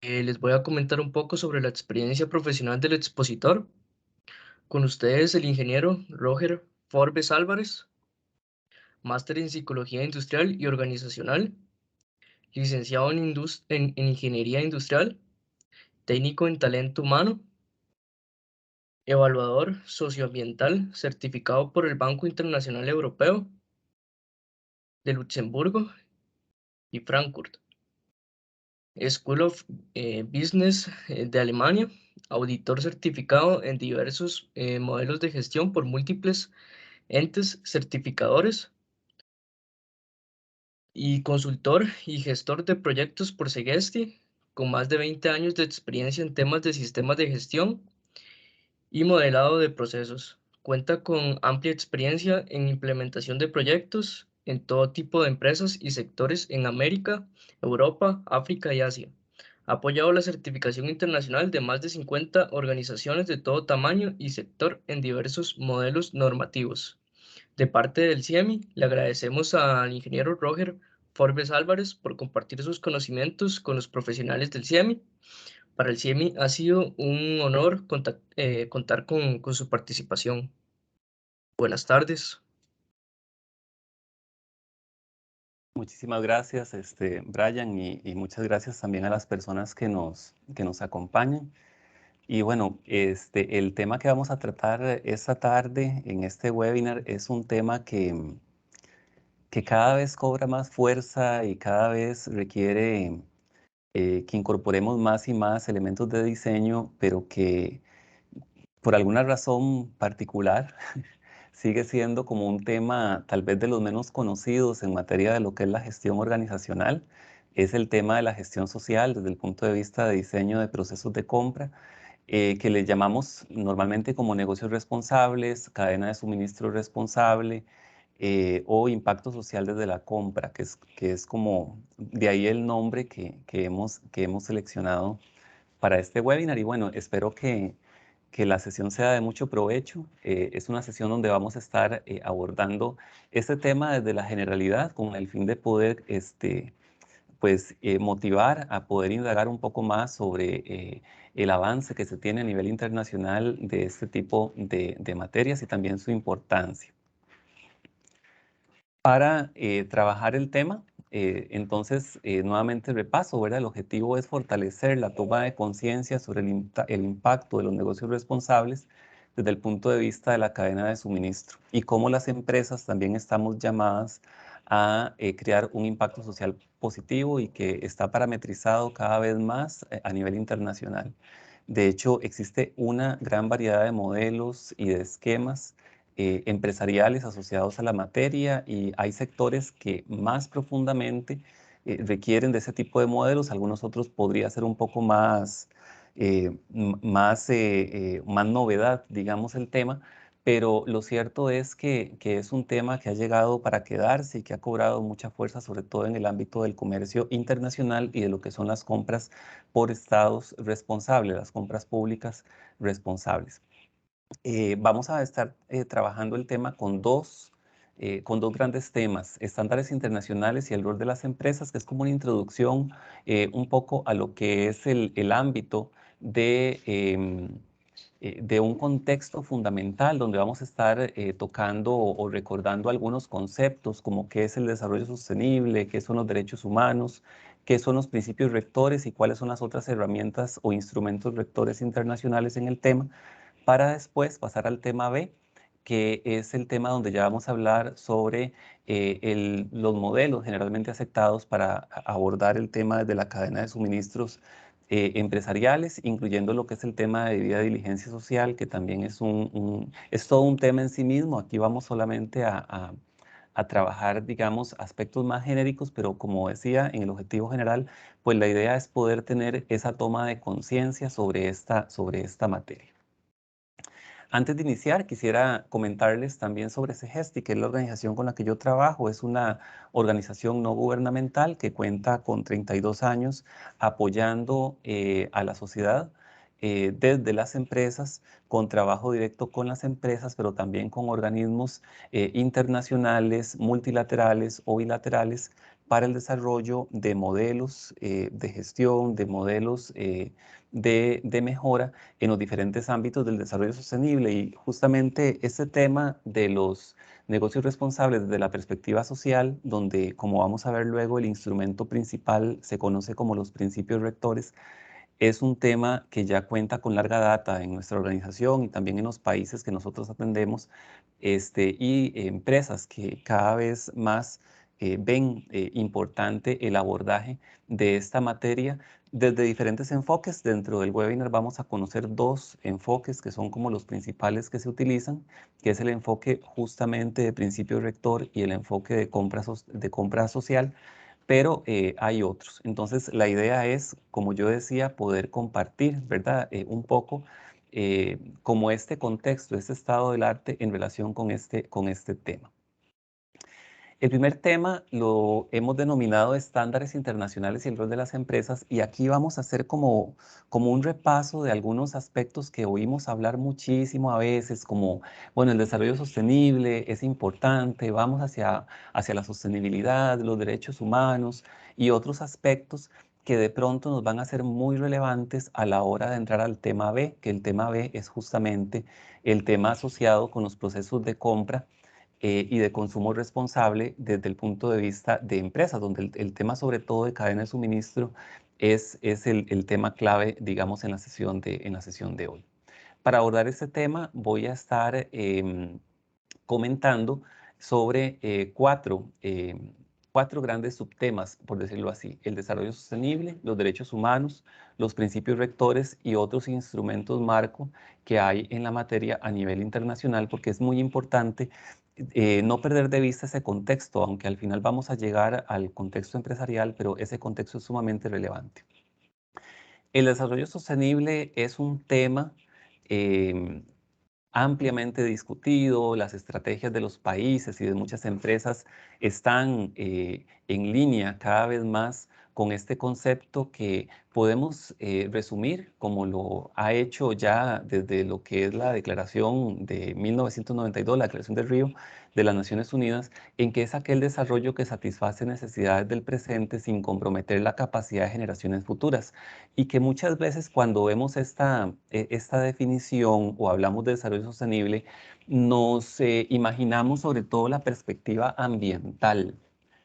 Les voy a comentar un poco sobre la experiencia profesional del expositor. Con ustedes, el ingeniero Roger Forbes Álvarez, máster en Psicología Industrial y Organizacional, licenciado en Ingeniería Industrial, técnico en Talento Humano, evaluador socioambiental certificado por el Banco Internacional Europeo de Luxemburgo y Frankfurt, School of Business de Alemania, auditor certificado en diversos modelos de gestión por múltiples entes certificadores y consultor y gestor de proyectos por Segesti, con más de 20 años de experiencia en temas de sistemas de gestión y modelado de procesos. Cuenta con amplia experiencia en implementación de proyectos en todo tipo de empresas y sectores en América, Europa, África y Asia. Ha apoyado la certificación internacional de más de 50 organizaciones de todo tamaño y sector en diversos modelos normativos. De parte del CIEMI, le agradecemos al ingeniero Roger Forbes Álvarez por compartir sus conocimientos con los profesionales del CIEMI. Para el CIEMI ha sido un honor contar con su participación. Buenas tardes. Muchísimas gracias, Brian, y muchas gracias también a las personas que nos acompañan. Y bueno, el tema que vamos a tratar esta tarde en este webinar es un tema que cada vez cobra más fuerza y cada vez requiere que incorporemos más y más elementos de diseño, pero que por alguna razón particular sigue siendo como un tema tal vez de los menos conocidos en materia de lo que es la gestión organizacional. Es el tema de la gestión social desde el punto de vista de diseño de procesos de compra, que le llamamos normalmente como negocios responsables, cadena de suministro responsable, o impacto social desde la compra, que es como de ahí el nombre que hemos seleccionado para este webinar. Y bueno, espero que la sesión sea de mucho provecho. Es una sesión donde vamos a estar abordando este tema desde la generalidad con el fin de poder pues, motivar a poder indagar un poco más sobre el avance que se tiene a nivel internacional de este tipo de materias y también su importancia. Para trabajar el tema, entonces, nuevamente repaso, ¿verdad? El objetivo es fortalecer la toma de conciencia sobre el impacto de los negocios responsables desde el punto de vista de la cadena de suministro y cómo las empresas también estamos llamadas a crear un impacto social positivo y que está parametrizado cada vez más a nivel internacional. De hecho, existe una gran variedad de modelos y de esquemas empresariales asociados a la materia, y hay sectores que más profundamente requieren de ese tipo de modelos. Algunos otros podría ser un poco más novedad, digamos, el tema, pero lo cierto es que es un tema que ha llegado para quedarse y que ha cobrado mucha fuerza, sobre todo en el ámbito del comercio internacional y de lo que son las compras por estados responsables, las compras públicas responsables. Vamos a estar trabajando el tema con dos grandes temas: estándares internacionales y el rol de las empresas, que es como una introducción un poco a lo que es el ámbito de un contexto fundamental donde vamos a estar tocando o recordando algunos conceptos como qué es el desarrollo sostenible, qué son los derechos humanos, qué son los principios rectores y cuáles son las otras herramientas o instrumentos rectores internacionales en el tema, para después pasar al tema B, que es el tema donde ya vamos a hablar sobre los modelos generalmente aceptados para abordar el tema desde la cadena de suministros empresariales, incluyendo lo que es el tema de debida diligencia social, que también es todo un tema en sí mismo. Aquí vamos solamente a trabajar, digamos, aspectos más genéricos, pero como decía, en el objetivo general, pues la idea es poder tener esa toma de conciencia sobre esta materia. Antes de iniciar, quisiera comentarles también sobre Segesti, que es la organización con la que yo trabajo. Es una organización no gubernamental que cuenta con 32 años apoyando a la sociedad desde las empresas, con trabajo directo con las empresas, pero también con organismos internacionales, multilaterales o bilaterales, para el desarrollo de modelos de gestión, de modelos de mejora en los diferentes ámbitos del desarrollo sostenible. Y justamente este tema de los negocios responsables desde la perspectiva social, donde, como vamos a ver luego, el instrumento principal se conoce como los principios rectores, es un tema que ya cuenta con larga data en nuestra organización y también en los países que nosotros atendemos, y empresas que cada vez más ven importante el abordaje de esta materia desde diferentes enfoques. Dentro del webinar vamos a conocer dos enfoques que son como los principales que se utilizan, que es el enfoque justamente de principio rector y el enfoque de compra social, pero hay otros. Entonces, la idea es, como yo decía, poder compartir, ¿verdad? Un poco como este contexto, este estado del arte en relación con este tema. El primer tema lo hemos denominado estándares internacionales y el rol de las empresas, y aquí vamos a hacer como un repaso de algunos aspectos que oímos hablar muchísimo a veces, como, bueno, el desarrollo sostenible es importante, vamos hacia la sostenibilidad, los derechos humanos y otros aspectos que de pronto nos van a ser muy relevantes a la hora de entrar al tema B, que el tema B es justamente el tema asociado con los procesos de compra y de consumo responsable desde el punto de vista de empresas, donde el tema sobre todo de cadena de suministro es el tema clave, digamos, en la sesión de hoy. Para abordar este tema voy a estar comentando sobre cuatro grandes subtemas, por decirlo así: el desarrollo sostenible, los derechos humanos, los principios rectores y otros instrumentos marco que hay en la materia a nivel internacional, porque es muy importante no perder de vista ese contexto, aunque al final vamos a llegar al contexto empresarial, pero ese contexto es sumamente relevante. El desarrollo sostenible es un tema em, ampliamente discutido. Las estrategias de los países y de muchas empresas están en línea cada vez más con este concepto que podemos resumir como lo ha hecho ya desde lo que es la Declaración de 1992, la Declaración de Río de las Naciones Unidas, en que es aquel desarrollo que satisface necesidades del presente sin comprometer la capacidad de generaciones futuras. Y que muchas veces cuando vemos esta definición o hablamos de desarrollo sostenible, nos imaginamos sobre todo la perspectiva ambiental,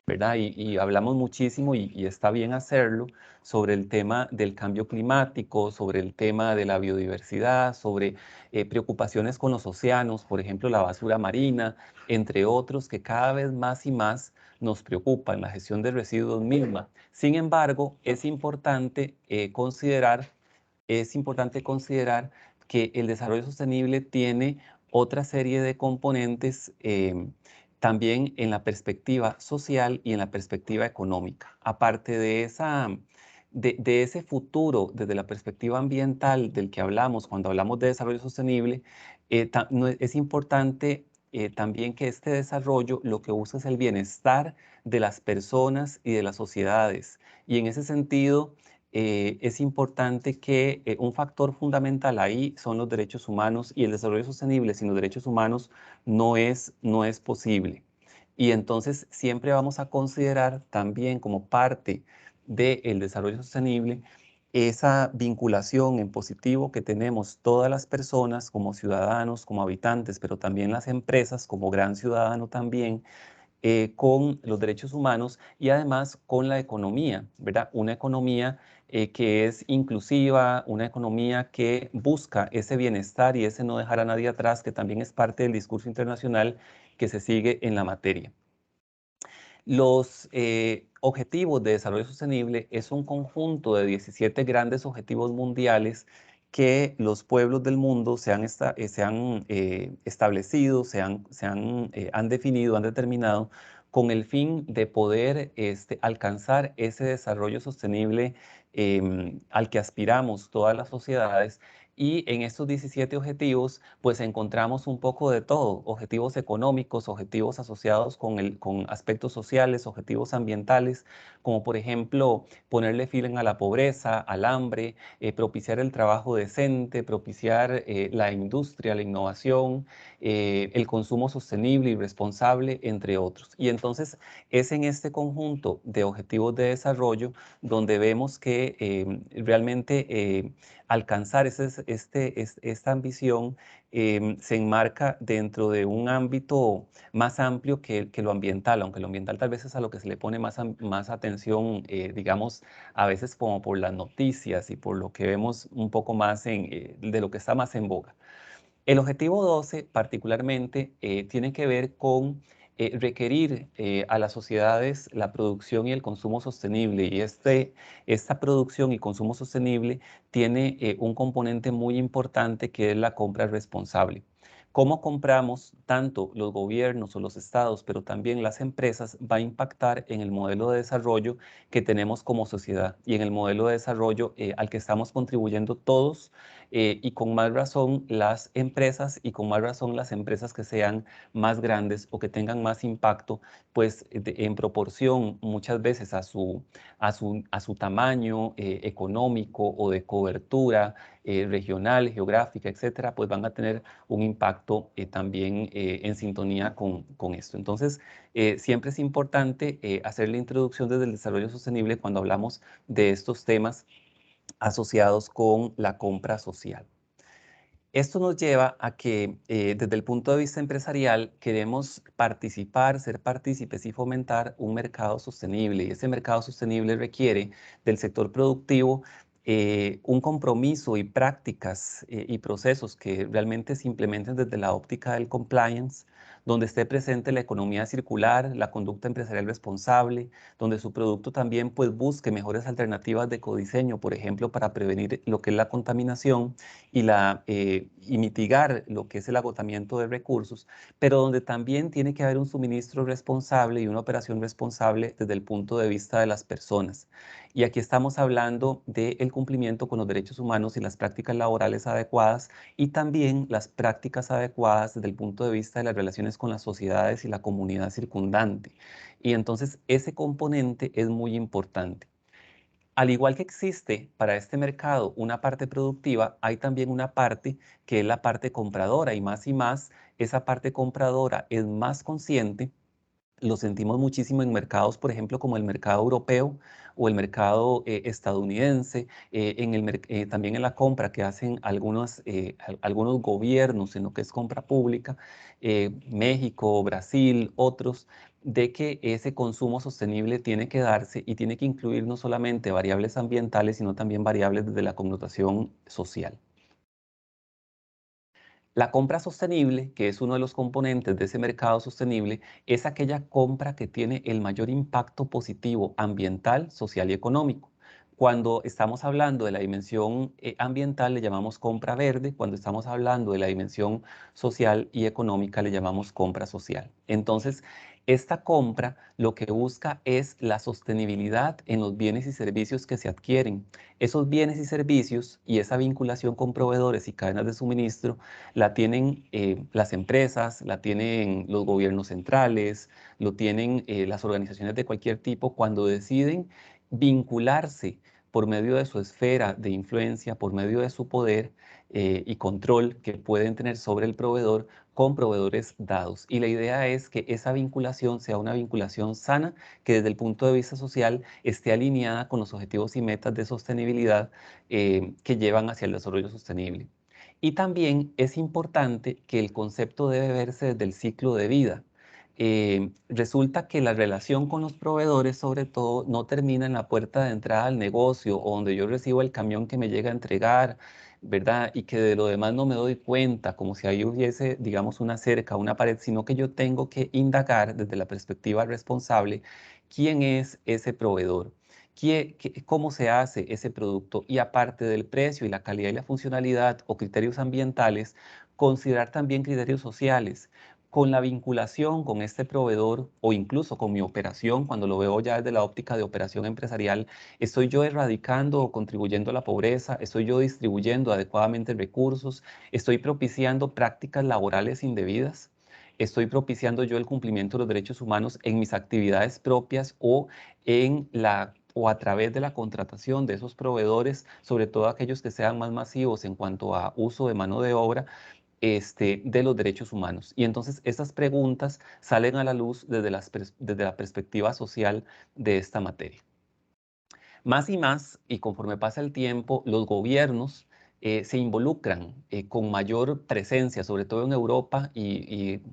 ¿verdad? Y hablamos muchísimo, y está bien hacerlo, sobre el tema del cambio climático, sobre el tema de la biodiversidad, sobre preocupaciones con los océanos, por ejemplo, la basura marina, entre otros, que cada vez más y más nos preocupan, la gestión de residuos misma. Sin embargo, es importante considerar que el desarrollo sostenible tiene otra serie de componentes también en la perspectiva social y en la perspectiva económica. Aparte de ese futuro desde la perspectiva ambiental del que hablamos cuando hablamos de desarrollo sostenible, es importante también que este desarrollo lo que busca es el bienestar de las personas y de las sociedades. Y en ese sentido, es importante que un factor fundamental ahí son los derechos humanos, y el desarrollo sostenible sin los derechos humanos no es posible. Y entonces siempre vamos a considerar también como parte del desarrollo sostenible esa vinculación en positivo que tenemos todas las personas como ciudadanos, como habitantes, pero también las empresas como gran ciudadano también, con los derechos humanos y además con la economía, ¿verdad? Una economía que es inclusiva, una economía que busca ese bienestar y ese no dejar a nadie atrás, que también es parte del discurso internacional que se sigue en la materia. Los objetivos de desarrollo sostenible es un conjunto de 17 grandes objetivos mundiales que los pueblos del mundo se han establecido, han definido, han determinado con el fin de poder alcanzar ese desarrollo sostenible al que aspiramos todas las sociedades, Y en estos 17 objetivos, pues encontramos un poco de todo, objetivos económicos, objetivos asociados con aspectos sociales, objetivos ambientales, como por ejemplo ponerle fin a la pobreza, al hambre, propiciar el trabajo decente, propiciar la industria, la innovación, el consumo sostenible y responsable, entre otros. Y entonces es en este conjunto de objetivos de desarrollo donde vemos que realmente alcanzar esta ambición se enmarca dentro de un ámbito más amplio que lo ambiental, aunque lo ambiental tal vez es a lo que se le pone más atención, digamos, a veces como por las noticias y por lo que vemos un poco más de lo que está más en boga. El objetivo 12 particularmente tiene que ver con requerir a las sociedades la producción y el consumo sostenible. Y esta producción y consumo sostenible tiene un componente muy importante que es la compra responsable. Cómo compramos tanto los gobiernos o los estados, pero también las empresas, va a impactar en el modelo de desarrollo que tenemos como sociedad y en el modelo de desarrollo al que estamos contribuyendo todos y con más razón las empresas y con más razón las empresas que sean más grandes o que tengan más impacto, pues en proporción muchas veces a su tamaño económico o de cobertura regional, geográfica, etcétera, pues van a tener un impacto también en sintonía con esto. Entonces, siempre es importante hacer la introducción desde el desarrollo sostenible cuando hablamos de estos temas asociados con la compra social. Esto nos lleva a que desde el punto de vista empresarial queremos participar, ser partícipes y fomentar un mercado sostenible. Y ese mercado sostenible requiere del sector productivo un compromiso y prácticas y procesos que realmente se implementen desde la óptica del compliance, donde esté presente la economía circular, la conducta empresarial responsable, donde su producto también pues busque mejores alternativas de ecodiseño, por ejemplo, para prevenir lo que es la contaminación y mitigar lo que es el agotamiento de recursos, pero donde también tiene que haber un suministro responsable y una operación responsable desde el punto de vista de las personas. Y aquí estamos hablando del cumplimiento con los derechos humanos y las prácticas laborales adecuadas y también las prácticas adecuadas desde el punto de vista de las relaciones con las sociedades y la comunidad circundante. Y entonces ese componente es muy importante. Al igual que existe para este mercado una parte productiva, hay también una parte que es la parte compradora y más, esa parte compradora es más consciente. Lo sentimos muchísimo en mercados, por ejemplo, como el mercado europeo o el mercado estadounidense, también en la compra que hacen algunos gobiernos en lo que es compra pública, México, Brasil, otros, de que ese consumo sostenible tiene que darse y tiene que incluir no solamente variables ambientales, sino también variables desde la connotación social. La compra sostenible, que es uno de los componentes de ese mercado sostenible, es aquella compra que tiene el mayor impacto positivo ambiental, social y económico. Cuando estamos hablando de la dimensión ambiental, le llamamos compra verde. Cuando estamos hablando de la dimensión social y económica, le llamamos compra social. Entonces, esta compra lo que busca es la sostenibilidad en los bienes y servicios que se adquieren. Esos bienes y servicios y esa vinculación con proveedores y cadenas de suministro la tienen las empresas, la tienen los gobiernos centrales, lo tienen las organizaciones de cualquier tipo cuando deciden vincularse por medio de su esfera de influencia, por medio de su poder y control que pueden tener sobre el proveedor con proveedores dados. Y la idea es que esa vinculación sea una vinculación sana, que desde el punto de vista social esté alineada con los objetivos y metas de sostenibilidad que llevan hacia el desarrollo sostenible. Y también es importante que el concepto debe verse desde el ciclo de vida. Resulta que la relación con los proveedores, sobre todo, no termina en la puerta de entrada al negocio o donde yo recibo el camión que me llega a entregar, ¿verdad? Y que de lo demás no me doy cuenta, como si ahí hubiese, digamos, una cerca, una pared, sino que yo tengo que indagar desde la perspectiva responsable quién es ese proveedor. ¿Cómo se hace ese producto? Y aparte del precio y la calidad y la funcionalidad o criterios ambientales, considerar también criterios sociales. con la vinculación con este proveedor o incluso con mi operación, cuando lo veo ya desde la óptica de operación empresarial, estoy yo erradicando o contribuyendo a la pobreza, estoy yo distribuyendo adecuadamente recursos, estoy propiciando prácticas laborales indebidas, estoy propiciando yo el cumplimiento de los derechos humanos en mis actividades propias o a través de la contratación de esos proveedores, sobre todo aquellos que sean más masivos en cuanto a uso de mano de obra, de los derechos humanos. Y entonces esas preguntas salen a la luz desde la perspectiva social de esta materia. Más y más, y conforme pasa el tiempo, los gobiernos se involucran con mayor presencia, sobre todo en Europa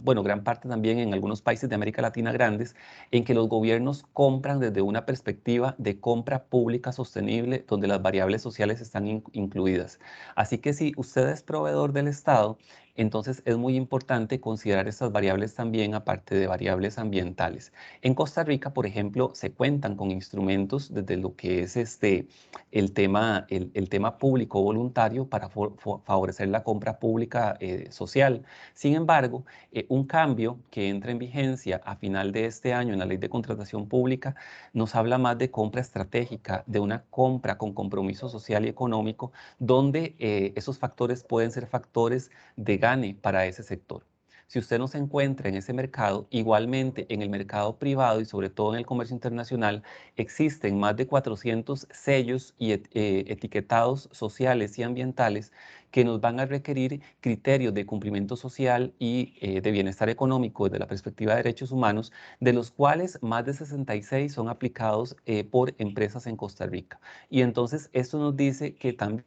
bueno, gran parte también en algunos países de América Latina grandes, en que los gobiernos compran desde una perspectiva de compra pública sostenible, donde las variables sociales están incluidas. Así que si usted es proveedor del Estado, entonces es muy importante considerar estas variables también, aparte de variables ambientales. En Costa Rica, por ejemplo, se cuentan con instrumentos desde lo que es el tema público voluntario para favorecer la compra pública social. Sin embargo, un cambio que entra en vigencia a final de este año en la Ley de Contratación Pública nos habla más de compra estratégica, de una compra con compromiso social y económico, donde esos factores pueden ser factores de gane para ese sector. Si usted no se encuentra en ese mercado, igualmente en el mercado privado y sobre todo en el comercio internacional, existen más de 400 sellos y etiquetados sociales y ambientales que nos van a requerir criterios de cumplimiento social y de bienestar económico desde la perspectiva de derechos humanos, de los cuales más de 66 son aplicados por empresas en Costa Rica. Y entonces esto nos dice que también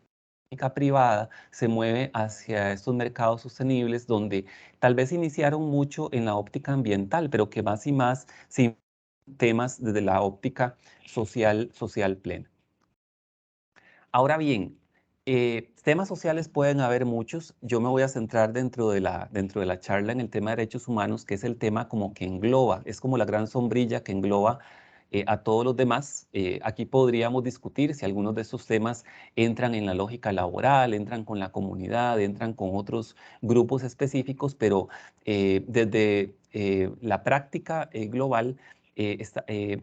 privada se mueve hacia estos mercados sostenibles donde tal vez iniciaron mucho en la óptica ambiental, pero que más y más se temas desde la óptica social plena. Ahora bien, temas sociales pueden haber muchos. Yo me voy a centrar dentro de la charla en el tema de derechos humanos, que es el tema como que engloba, es como la gran sombrilla que engloba a todos los demás. Aquí podríamos discutir si algunos de estos temas entran en la lógica laboral, entran con la comunidad, entran con otros grupos específicos, pero desde la práctica global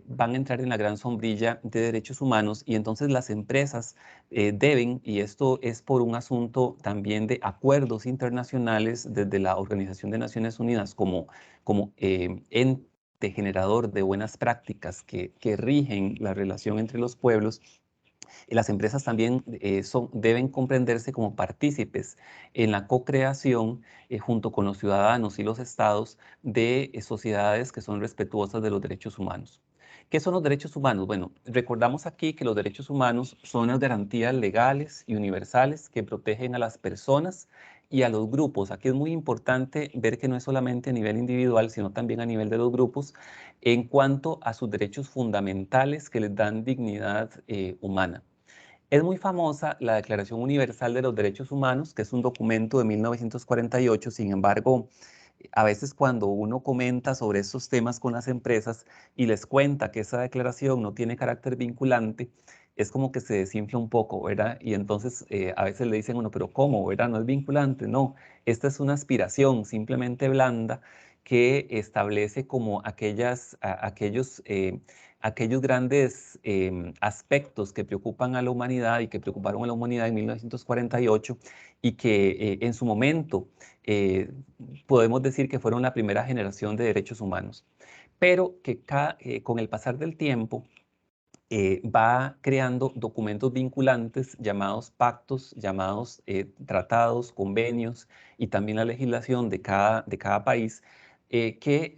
van a entrar en la gran sombrilla de derechos humanos y entonces las empresas deben, y esto es por un asunto también de acuerdos internacionales desde la Organización de Naciones Unidas como ente generador de buenas prácticas que rigen la relación entre los pueblos. Las empresas también deben comprenderse como partícipes en la co-creación junto con los ciudadanos y los estados de sociedades que son respetuosas de los derechos humanos. ¿Qué son los derechos humanos? Bueno, recordamos aquí que los derechos humanos son las garantías legales y universales que protegen a las personas y a los grupos. Aquí es muy importante ver que no es solamente a nivel individual, sino también a nivel de los grupos en cuanto a sus derechos fundamentales que les dan dignidad humana. Es muy famosa la Declaración Universal de los Derechos Humanos, que es un documento de 1948. Sin embargo, a veces cuando uno comenta sobre estos temas con las empresas y les cuenta que esa declaración no tiene carácter vinculante, es como que se desinfla un poco, ¿verdad? Y entonces a veces le dicen, bueno, pero ¿cómo, verdad? No es vinculante. No, esta es una aspiración simplemente blanda que establece como aquellos grandes aspectos que preocupan a la humanidad y que preocuparon a la humanidad en 1948 y que en su momento eh, podemos decir que fueron la primera generación de derechos humanos, pero que con el pasar del tiempo va creando documentos vinculantes llamados pactos, llamados tratados, convenios y también la legislación de cada país que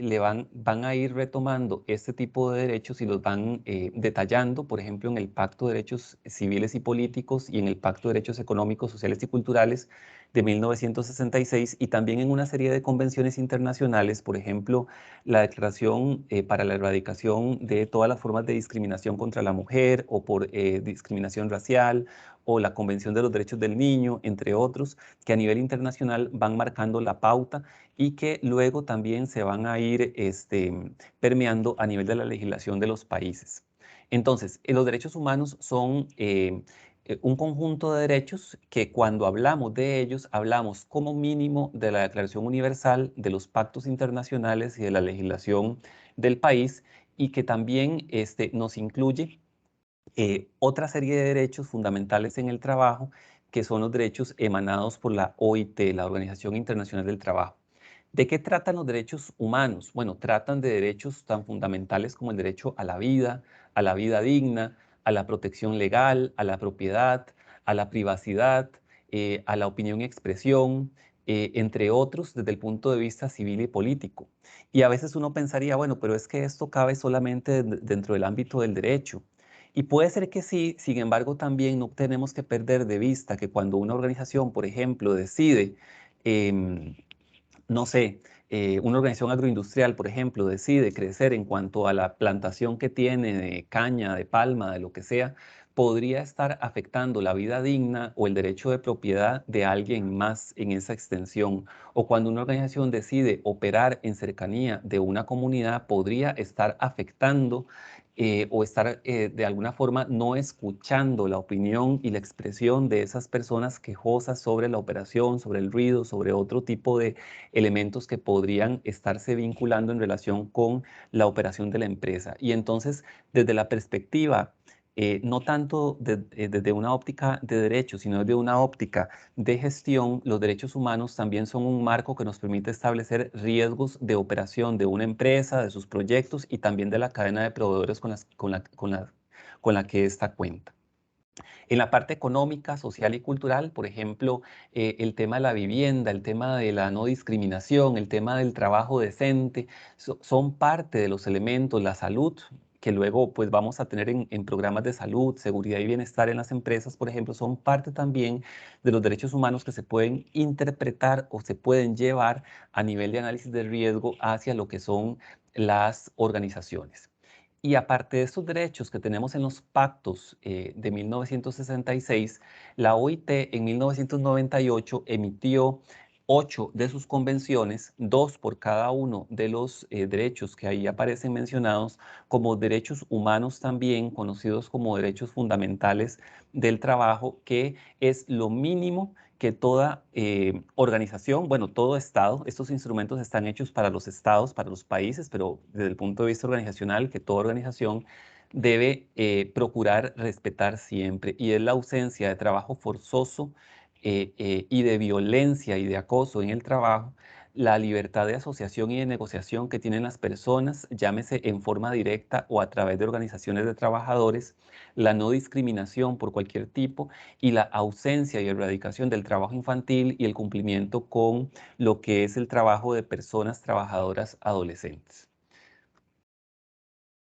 van a ir retomando este tipo de derechos y los van detallando, por ejemplo, en el Pacto de Derechos Civiles y Políticos y en el Pacto de Derechos Económicos, Sociales y Culturales de 1966 y también en una serie de convenciones internacionales, por ejemplo, la Declaración para la Erradicación de todas las formas de discriminación contra la mujer o por discriminación racial o la Convención de los Derechos del Niño, entre otros, que a nivel internacional van marcando la pauta y que luego también se van a ir permeando a nivel de la legislación de los países. Entonces, los derechos humanos son un conjunto de derechos que cuando hablamos de ellos, hablamos como mínimo de la Declaración Universal, de los pactos internacionales y de la legislación del país, y que también nos incluye otra serie de derechos fundamentales en el trabajo, que son los derechos emanados por la OIT, la Organización Internacional del Trabajo. ¿De qué tratan los derechos humanos? Bueno, tratan de derechos tan fundamentales como el derecho a la vida digna, a la protección legal, a la propiedad, a la privacidad, a la opinión y expresión, entre otros, desde el punto de vista civil y político. Y a veces uno pensaría, bueno, pero es que esto cabe solamente dentro del ámbito del derecho. Y puede ser que sí, sin embargo, también no tenemos que perder de vista que cuando una organización, por ejemplo, decide, em, no sé, una organización agroindustrial, por ejemplo, decide crecer en cuanto a la plantación que tiene de caña, de palma, de lo que sea, podría estar afectando la vida digna o el derecho de propiedad de alguien más en esa extensión. O cuando una organización decide operar en cercanía de una comunidad, podría estar afectando o estar de alguna forma no escuchando la opinión y la expresión de esas personas quejosas sobre la operación, sobre el ruido, sobre otro tipo de elementos que podrían estarse vinculando en relación con la operación de la empresa. Y entonces, desde la perspectiva, no tanto desde una óptica de derecho, sino desde una óptica de gestión, los derechos humanos también son un marco que nos permite establecer riesgos de operación de una empresa, de sus proyectos y también de la cadena de proveedores con la que ésta cuenta. En la parte económica, social y cultural, por ejemplo, el tema de la vivienda, el tema de la no discriminación, el tema del trabajo decente, son parte de los elementos, la salud, que luego pues vamos a tener en programas de salud, seguridad y bienestar en las empresas, por ejemplo, son parte también de los derechos humanos que se pueden interpretar o se pueden llevar a nivel de análisis de riesgo hacia lo que son las organizaciones. Y aparte de estos derechos que tenemos en los pactos de 1966, la OIT en 1998 emitió 8 de sus convenciones, 2 por cada uno de los derechos que ahí aparecen mencionados, como derechos humanos también, conocidos como derechos fundamentales del trabajo, que es lo mínimo que toda organización, bueno, todo Estado, estos instrumentos están hechos para los estados, para los países, pero desde el punto de vista organizacional, que toda organización debe procurar respetar siempre, y es la ausencia de trabajo forzoso y de violencia y de acoso en el trabajo, la libertad de asociación y de negociación que tienen las personas, llámese en forma directa o a través de organizaciones de trabajadores, la no discriminación por cualquier tipo y la ausencia y erradicación del trabajo infantil y el cumplimiento con lo que es el trabajo de personas trabajadoras adolescentes.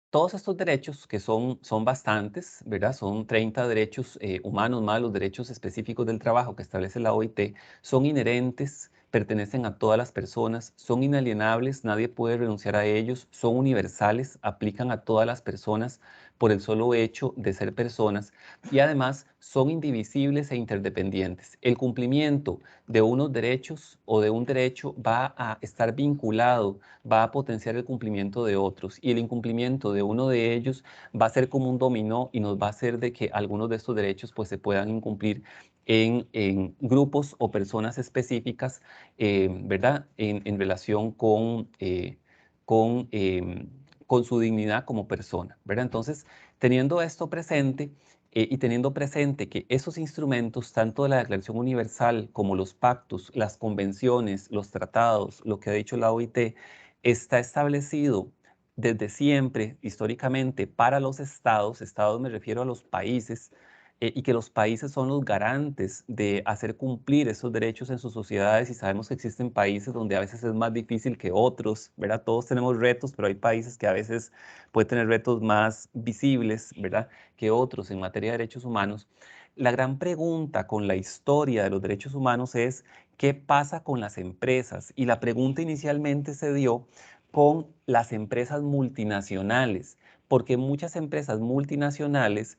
Todos estos derechos, que son bastantes, ¿verdad? Son 30 derechos humanos más los derechos específicos del trabajo que establece la OIT, son inherentes, pertenecen a todas las personas, son inalienables, nadie puede renunciar a ellos, son universales, aplican a todas las personas por el solo hecho de ser personas y además son indivisibles e interdependientes. El cumplimiento de unos derechos o de un derecho va a estar vinculado, va a potenciar el cumplimiento de otros y el incumplimiento de uno de ellos va a ser como un dominó y nos va a hacer de que algunos de estos derechos pues se puedan incumplir en grupos o personas específicas, ¿verdad? En relación con, em, con su dignidad como persona, ¿verdad? Entonces, teniendo esto presente, y teniendo presente que esos instrumentos, tanto de la Declaración Universal como los pactos, las convenciones, los tratados, lo que ha dicho la OIT, está establecido desde siempre, históricamente, para los estados, estados me refiero a los países, y que los países son los garantes de hacer cumplir esos derechos en sus sociedades, y sabemos que existen países donde a veces es más difícil que otros, ¿verdad? Todos tenemos retos, pero hay países que a veces pueden tener retos más visibles, ¿verdad? Que otros en materia de derechos humanos. La gran pregunta con la historia de los derechos humanos es ¿qué pasa con las empresas? Y la pregunta inicialmente se dio con las empresas multinacionales, porque muchas empresas multinacionales,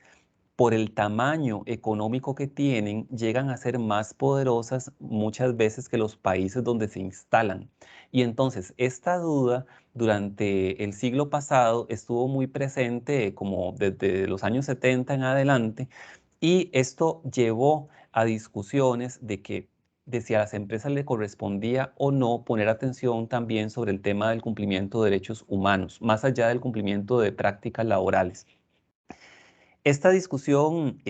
por el tamaño económico que tienen, llegan a ser más poderosas muchas veces que los países donde se instalan. Y entonces esta duda durante el siglo pasado estuvo muy presente como desde los años 70 en adelante, Y esto llevó a discusiones de si a las empresas le correspondía o no poner atención también sobre el tema del cumplimiento de derechos humanos, más allá del cumplimiento de prácticas laborales. Esta discusión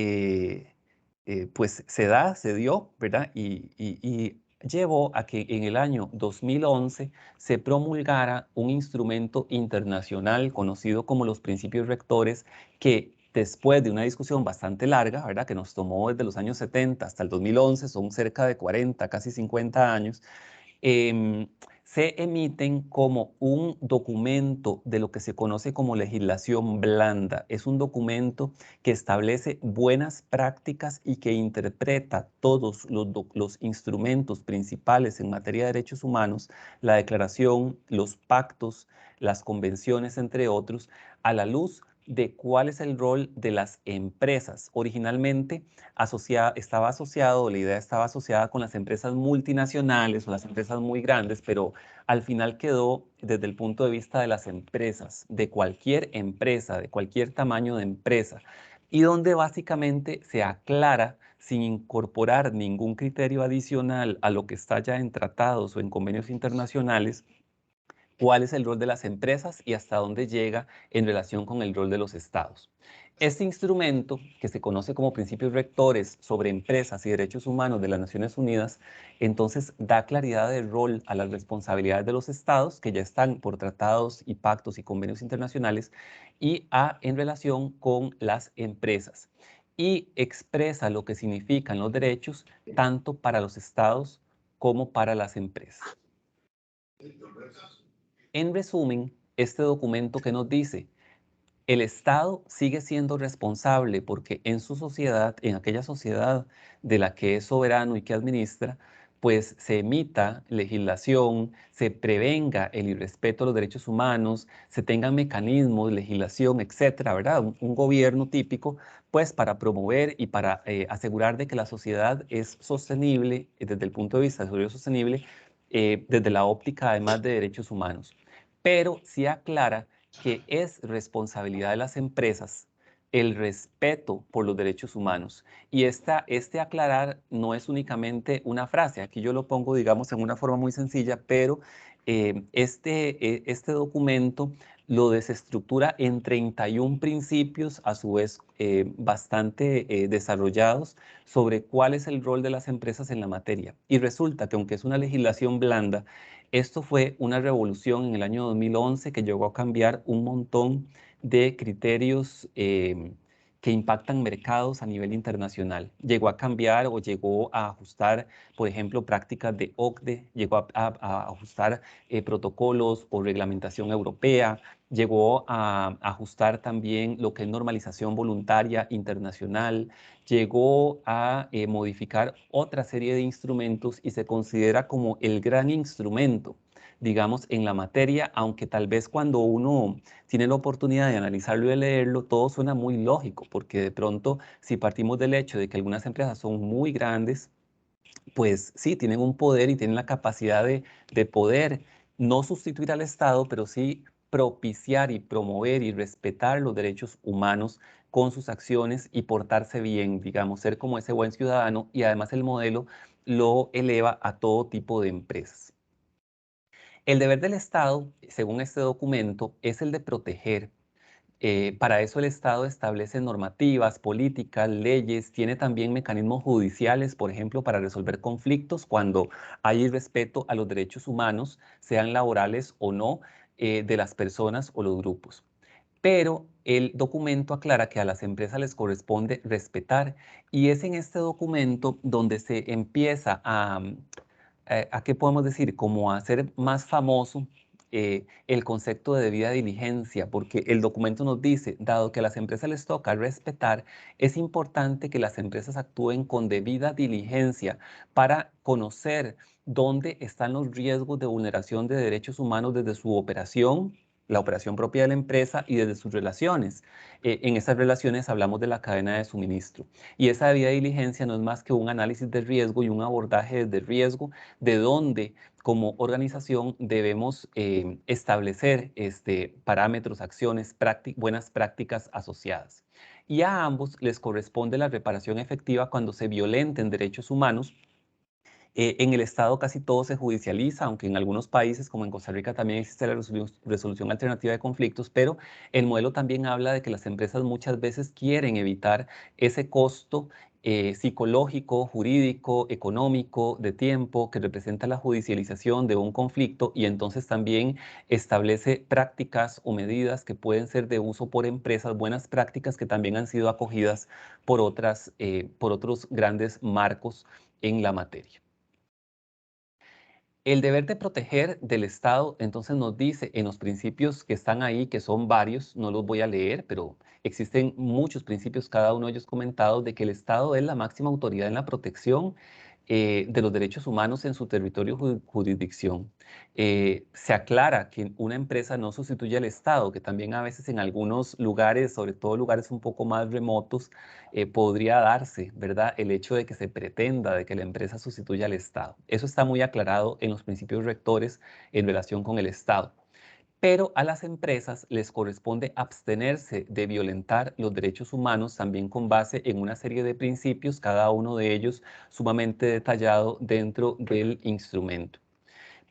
pues se dio, ¿verdad? Y llevó a que en el año 2011 se promulgara un instrumento internacional conocido como los principios rectores, que después de una discusión bastante larga, ¿verdad? Que nos tomó desde los años 70 hasta el 2011, son cerca de 40, casi 50 años, se emiten como un documento de lo que se conoce como legislación blanda. Es un documento que establece buenas prácticas y que interpreta todos los instrumentos principales en materia de derechos humanos, la declaración, los pactos, las convenciones, entre otros, a la luz de cuál es el rol de las empresas. Originalmente estaba asociado, la idea estaba asociada con las empresas multinacionales o las empresas muy grandes, pero al final quedó desde el punto de vista de las empresas, de cualquier empresa, de cualquier tamaño de empresa, y donde básicamente se aclara, sin incorporar ningún criterio adicional a lo que está ya en tratados o en convenios internacionales, cuál es el rol de las empresas y hasta dónde llega en relación con el rol de los estados. Este instrumento, que se conoce como Principios Rectores sobre Empresas y Derechos Humanos de las Naciones Unidas, entonces da claridad de rol a las responsabilidades de los estados, que ya están por tratados y pactos y convenios internacionales, y en relación con las empresas. Y expresa lo que significan los derechos tanto para los estados como para las empresas. En resumen, este documento que nos dice, el Estado sigue siendo responsable porque en su sociedad, en aquella sociedad de la que es soberano y que administra, pues se emita legislación, se prevenga el irrespeto a los derechos humanos, se tengan mecanismos, legislación, etcétera, ¿verdad? Un gobierno típico, pues para promover y para asegurar de que la sociedad es sostenible desde el punto de vista de desarrollo sostenible, desde la óptica además de derechos humanos. Pero sí aclara que es responsabilidad de las empresas el respeto por los derechos humanos. Y este aclarar no es únicamente una frase, aquí yo lo pongo, digamos, en una forma muy sencilla, pero este documento lo desestructura en 31 principios, a su vez bastante desarrollados, sobre cuál es el rol de las empresas en la materia. Y resulta que aunque es una legislación blanda, esto fue una revolución en el año 2011 que llegó a cambiar un montón de criterios que impactan mercados a nivel internacional. Llegó a cambiar o llegó a ajustar, por ejemplo, prácticas de OCDE, llegó a ajustar protocolos o reglamentación europea, llegó a ajustar también lo que es normalización voluntaria internacional, llegó a modificar otra serie de instrumentos y se considera como el gran instrumento, digamos, en la materia, aunque tal vez cuando uno tiene la oportunidad de analizarlo y de leerlo, todo suena muy lógico, porque de pronto, si partimos del hecho de que algunas empresas son muy grandes, pues sí, tienen un poder y tienen la capacidad de poder no sustituir al Estado, pero sí propiciar y promover y respetar los derechos humanos con sus acciones y portarse bien, digamos, ser como ese buen ciudadano, y además el modelo lo eleva a todo tipo de empresas. El deber del Estado, según este documento, es el de proteger. Para eso el Estado establece normativas, políticas, leyes, tiene también mecanismos judiciales, por ejemplo, para resolver conflictos cuando hay irrespeto a los derechos humanos, sean laborales o no, de las personas o los grupos. Pero el documento aclara que a las empresas les corresponde respetar, y es en este documento donde se empieza ¿a qué podemos decir? Como a hacer más famoso el concepto de debida diligencia, porque el documento nos dice, dado que a las empresas les toca respetar, es importante que las empresas actúen con debida diligencia para conocer dónde están los riesgos de vulneración de derechos humanos desde su operación, la operación propia de la empresa, y desde sus relaciones. En esas relaciones hablamos de la cadena de suministro. Y esa debida diligencia no es más que un análisis de riesgo y un abordaje de riesgo de dónde como organización debemos establecer parámetros, acciones, buenas prácticas asociadas. y a ambos les corresponde la reparación efectiva cuando se violenten derechos humanos. En el Estado casi todo se judicializa, aunque en algunos países, como en Costa Rica, también existe la resolución alternativa de conflictos, pero el modelo también habla de que las empresas muchas veces quieren evitar ese costo psicológico, jurídico, económico, de tiempo que representa la judicialización de un conflicto, y entonces también establece prácticas o medidas que pueden ser de uso por empresas, buenas prácticas que también han sido acogidas por otros grandes marcos en la materia. El deber de proteger del Estado, entonces nos dice en los principios que están ahí, que son varios, no los voy a leer, pero existen muchos principios, cada uno de ellos comentados, de que el Estado es la máxima autoridad en la protección de los derechos humanos en su territorio jurisdicción. Se aclara que una empresa no sustituye al Estado, que también a veces en algunos lugares, sobre todo lugares un poco más remotos, podría darse, ¿verdad? El hecho de que se pretenda de que la empresa sustituya al Estado. Eso está muy aclarado en los principios rectores en relación con el Estado. Pero a las empresas les corresponde abstenerse de violentar los derechos humanos también con base en una serie de principios, cada uno de ellos sumamente detallado dentro del instrumento.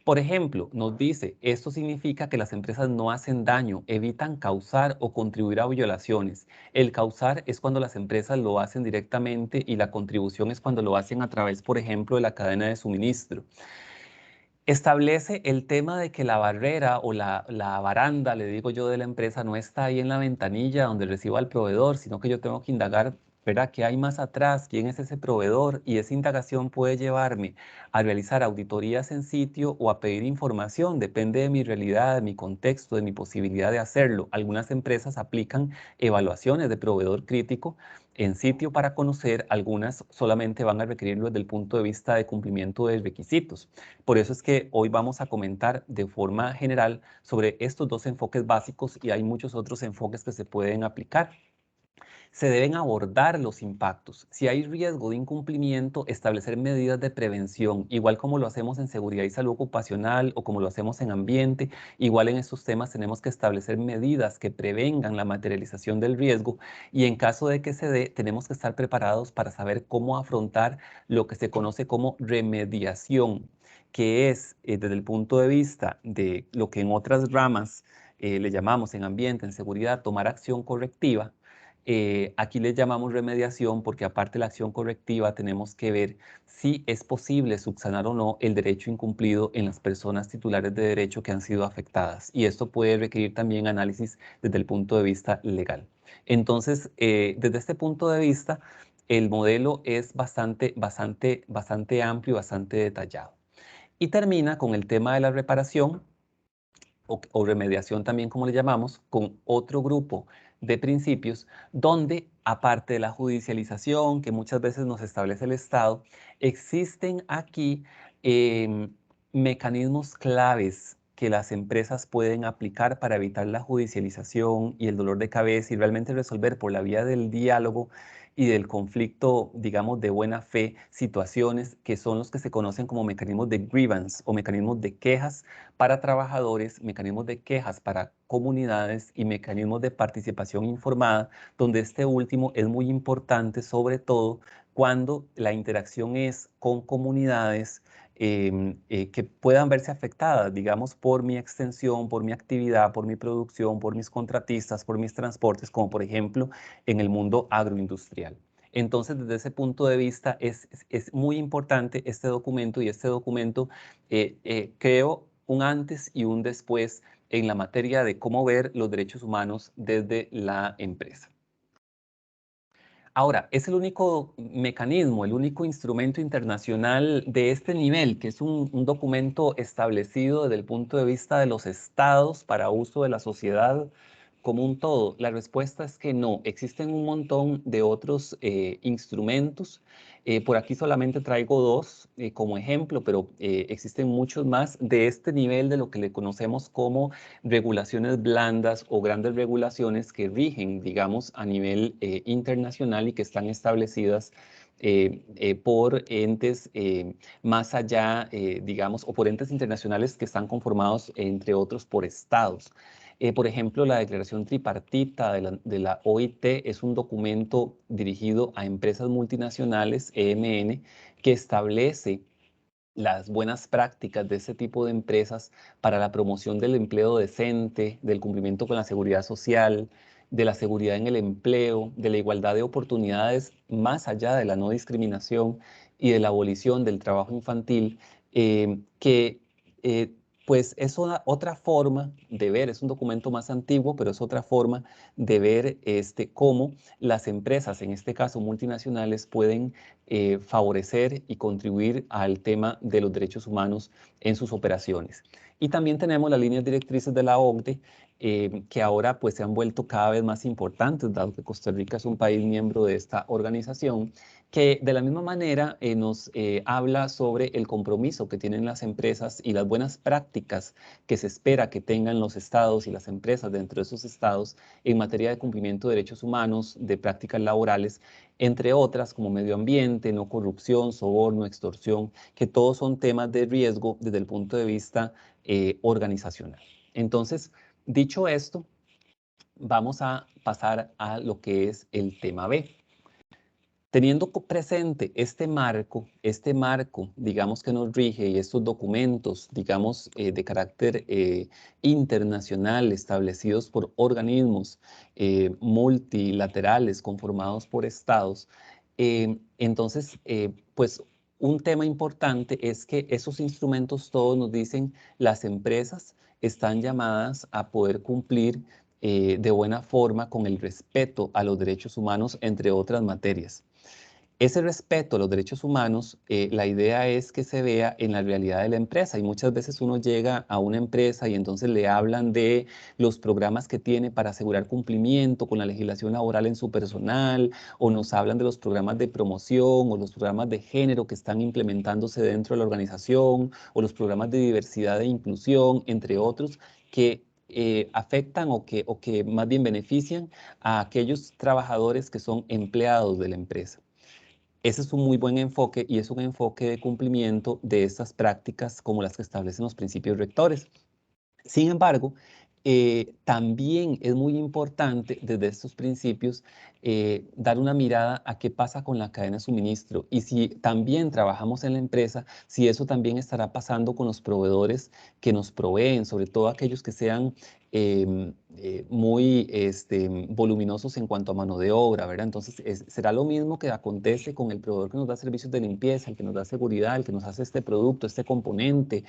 Por ejemplo, nos dice, esto significa que las empresas no hacen daño, evitan causar o contribuir a violaciones. El causar es cuando las empresas lo hacen directamente y la contribución es cuando lo hacen a través, por ejemplo, de la cadena de suministro. Establece el tema de que la barrera o la baranda, le digo yo, de la empresa no está ahí en la ventanilla donde recibo al proveedor, sino que yo tengo que indagar, ¿verdad? ¿Qué hay más atrás? ¿Quién es ese proveedor? Y esa indagación puede llevarme a realizar auditorías en sitio o a pedir información. Depende de mi realidad, de mi contexto, de mi posibilidad de hacerlo. Algunas empresas aplican evaluaciones de proveedor crítico en sitio para conocer, algunas solamente van a requerirlo desde el punto de vista de cumplimiento de requisitos. Por eso es que hoy vamos a comentar de forma general sobre estos dos enfoques básicos, y hay muchos otros enfoques que se pueden aplicar. Se deben abordar los impactos. Si hay riesgo de incumplimiento, establecer medidas de prevención, igual como lo hacemos en seguridad y salud ocupacional o como lo hacemos en ambiente. Igual en estos temas tenemos que establecer medidas que prevengan la materialización del riesgo, y en caso de que se dé, tenemos que estar preparados para saber cómo afrontar lo que se conoce como remediación, que es desde el punto de vista de lo que en otras ramas le llamamos en ambiente, en seguridad, tomar acción correctiva. Aquí le llamamos remediación porque aparte de la acción correctiva tenemos que ver si es posible subsanar o no el derecho incumplido en las personas titulares de derecho que han sido afectadas. Y esto puede requerir también análisis desde el punto de vista legal. Entonces, desde este punto de vista, el modelo es bastante amplio y bastante detallado. Y termina con el tema de la reparación, o remediación también como le llamamos, con otro grupo de principios donde, aparte de la judicialización que muchas veces nos establece el Estado, existen aquí mecanismos claves que las empresas pueden aplicar para evitar la judicialización y el dolor de cabeza, y realmente resolver por la vía del diálogo y del conflicto, digamos, de buena fe, situaciones que son los que se conocen como mecanismos de grievance o mecanismos de quejas para trabajadores, mecanismos de quejas para comunidades y mecanismos de participación informada, donde este último es muy importante, sobre todo cuando la interacción es con comunidades que puedan verse afectadas, digamos, por mi extensión, por mi actividad, por mi producción, por mis contratistas, por mis transportes, como por ejemplo en el mundo agroindustrial. Entonces, desde ese punto de vista, es muy importante este documento, y este documento creo un antes y un después en la materia de cómo ver los derechos humanos desde la empresa. Ahora, es el único mecanismo, el único instrumento internacional de este nivel, que es un documento establecido desde el punto de vista de los estados para uso de la sociedad como un todo. La respuesta es que no. Existen un montón de otros instrumentos. Por aquí solamente traigo dos como ejemplo, pero existen muchos más de este nivel, de lo que le conocemos como regulaciones blandas o grandes regulaciones que rigen, digamos, a nivel internacional y que están establecidas por entes más allá, digamos, o por entes internacionales que están conformados, entre otros, por estados. Por ejemplo, la declaración tripartita de la OIT es un documento dirigido a empresas multinacionales, EMN, que establece las buenas prácticas de este tipo de empresas para la promoción del empleo decente, del cumplimiento con la seguridad social, de la seguridad en el empleo, de la igualdad de oportunidades más allá de la no discriminación y de la abolición del trabajo infantil, que pues es otra forma de ver, es un documento más antiguo, pero es otra forma de ver cómo las empresas, en este caso multinacionales, pueden favorecer y contribuir al tema de los derechos humanos en sus operaciones. Y también tenemos las líneas directrices de la OCDE, que ahora pues se han vuelto cada vez más importantes, dado que Costa Rica es un país miembro de esta organización, que de la misma manera nos habla sobre el compromiso que tienen las empresas y las buenas prácticas que se espera que tengan los estados y las empresas dentro de esos estados en materia de cumplimiento de derechos humanos, de prácticas laborales, entre otras como medio ambiente, no corrupción, soborno, extorsión, que todos son temas de riesgo desde el punto de vista organizacional. Entonces, dicho esto, vamos a pasar a lo que es el tema B. Teniendo presente este marco, digamos, que nos rige y estos documentos, digamos, de carácter internacional establecidos por organismos multilaterales conformados por estados, entonces, pues un tema importante es que esos instrumentos todos nos dicen las empresas están llamadas a poder cumplir de buena forma con el respeto a los derechos humanos, entre otras materias. Ese respeto a los derechos humanos, la idea es que se vea en la realidad de la empresa y muchas veces uno llega a una empresa y entonces le hablan de los programas que tiene para asegurar cumplimiento con la legislación laboral en su personal, o nos hablan de los programas de promoción o los programas de género que están implementándose dentro de la organización, o los programas de diversidad e inclusión, entre otros, que afectan o que más bien benefician a aquellos trabajadores que son empleados de la empresa. Ese es un muy buen enfoque y es un enfoque de cumplimiento de estas prácticas como las que establecen los principios rectores. Sin embargo, también es muy importante desde estos principios dar una mirada a qué pasa con la cadena de suministro y si también trabajamos en la empresa, si eso también estará pasando con los proveedores que nos proveen, sobre todo aquellos que sean muy voluminosos en cuanto a mano de obra, ¿verdad? Entonces, será lo mismo que acontece con el proveedor que nos da servicios de limpieza, el que nos da seguridad, el que nos hace este producto, este componente,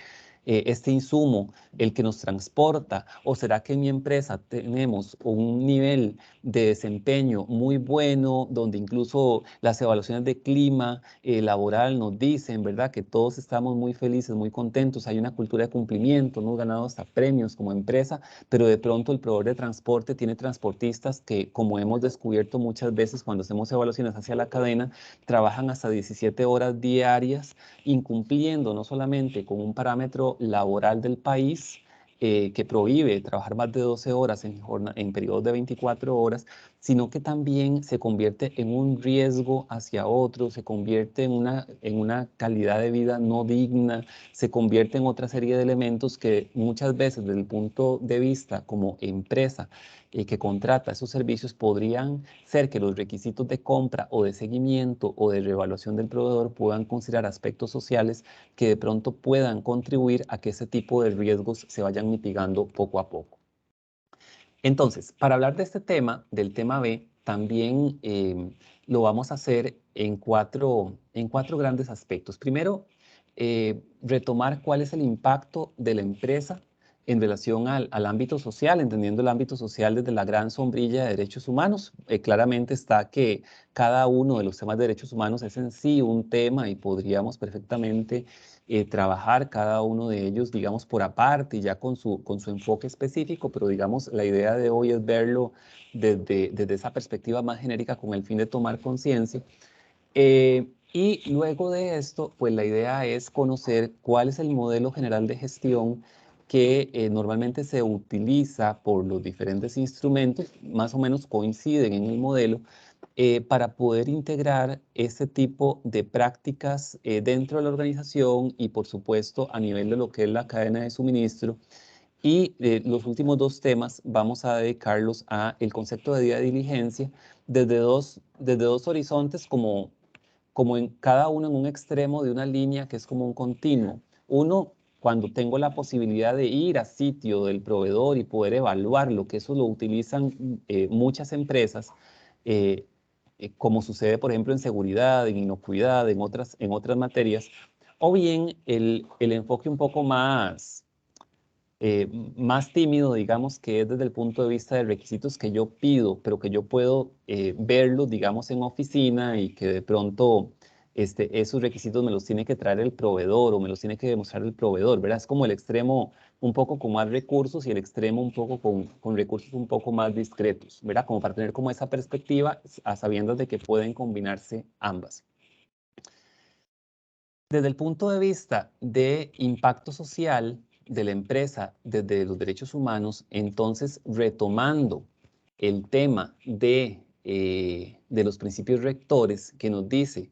este insumo, el que nos transporta, o será que en mi empresa tenemos un nivel de desempeño muy bueno, donde incluso las evaluaciones de clima laboral nos dicen, ¿verdad?, que todos estamos muy felices, muy contentos, hay una cultura de cumplimiento, hemos ganado hasta premios como empresa, pero de pronto el proveedor de transporte tiene transportistas que, como hemos descubierto muchas veces cuando hacemos evaluaciones hacia la cadena, trabajan hasta 17 horas diarias, incumpliendo no solamente con un parámetro laboral del país, que prohíbe trabajar más de 12 horas en periodos de 24 horas, sino que también se convierte en un riesgo hacia otros, se convierte en una calidad de vida no digna, se convierte en otra serie de elementos que muchas veces desde el punto de vista como empresa que contrata esos servicios podrían ser que los requisitos de compra o de seguimiento o de reevaluación del proveedor puedan considerar aspectos sociales que de pronto puedan contribuir a que ese tipo de riesgos se vayan mitigando poco a poco. Entonces, para hablar de este tema, del tema B, también lo vamos a hacer en cuatro grandes aspectos. Primero, retomar cuál es el impacto de la empresa en relación al ámbito social, entendiendo el ámbito social desde la gran sombrilla de derechos humanos. Claramente está que cada uno de los temas de derechos humanos es en sí un tema y podríamos perfectamente trabajar cada uno de ellos, digamos, por aparte y ya con su enfoque específico, pero digamos, la idea de hoy es verlo desde esa perspectiva más genérica con el fin de tomar conciencia. Y luego de esto, pues la idea es conocer cuál es el modelo general de gestión que normalmente se utiliza por los diferentes instrumentos, más o menos coinciden en el modelo, para poder integrar este tipo de prácticas dentro de la organización y, por supuesto, a nivel de lo que es la cadena de suministro, Y los últimos 2 temas vamos a dedicarlos a el concepto de día de diligencia desde dos horizontes como en cada uno en un extremo de una línea que es como un continuo. Uno, cuando tengo la posibilidad de ir a sitio del proveedor y poder evaluarlo, que eso lo utilizan muchas empresas, eh, como sucede, por ejemplo, en seguridad, en inocuidad, en otras materias, o bien el enfoque un poco más tímido, digamos, que es desde el punto de vista de requisitos que yo pido, pero que yo puedo verlos, digamos, en oficina y que de pronto esos requisitos me los tiene que traer el proveedor o me los tiene que demostrar el proveedor, ¿verdad? Es como el extremo un poco con más recursos y el extremo un poco con recursos un poco más discretos, ¿verdad? Como para tener como esa perspectiva a sabiendas de que pueden combinarse ambas. Desde el punto de vista de impacto social de la empresa desde los derechos humanos, entonces retomando el tema de los principios rectores que nos dice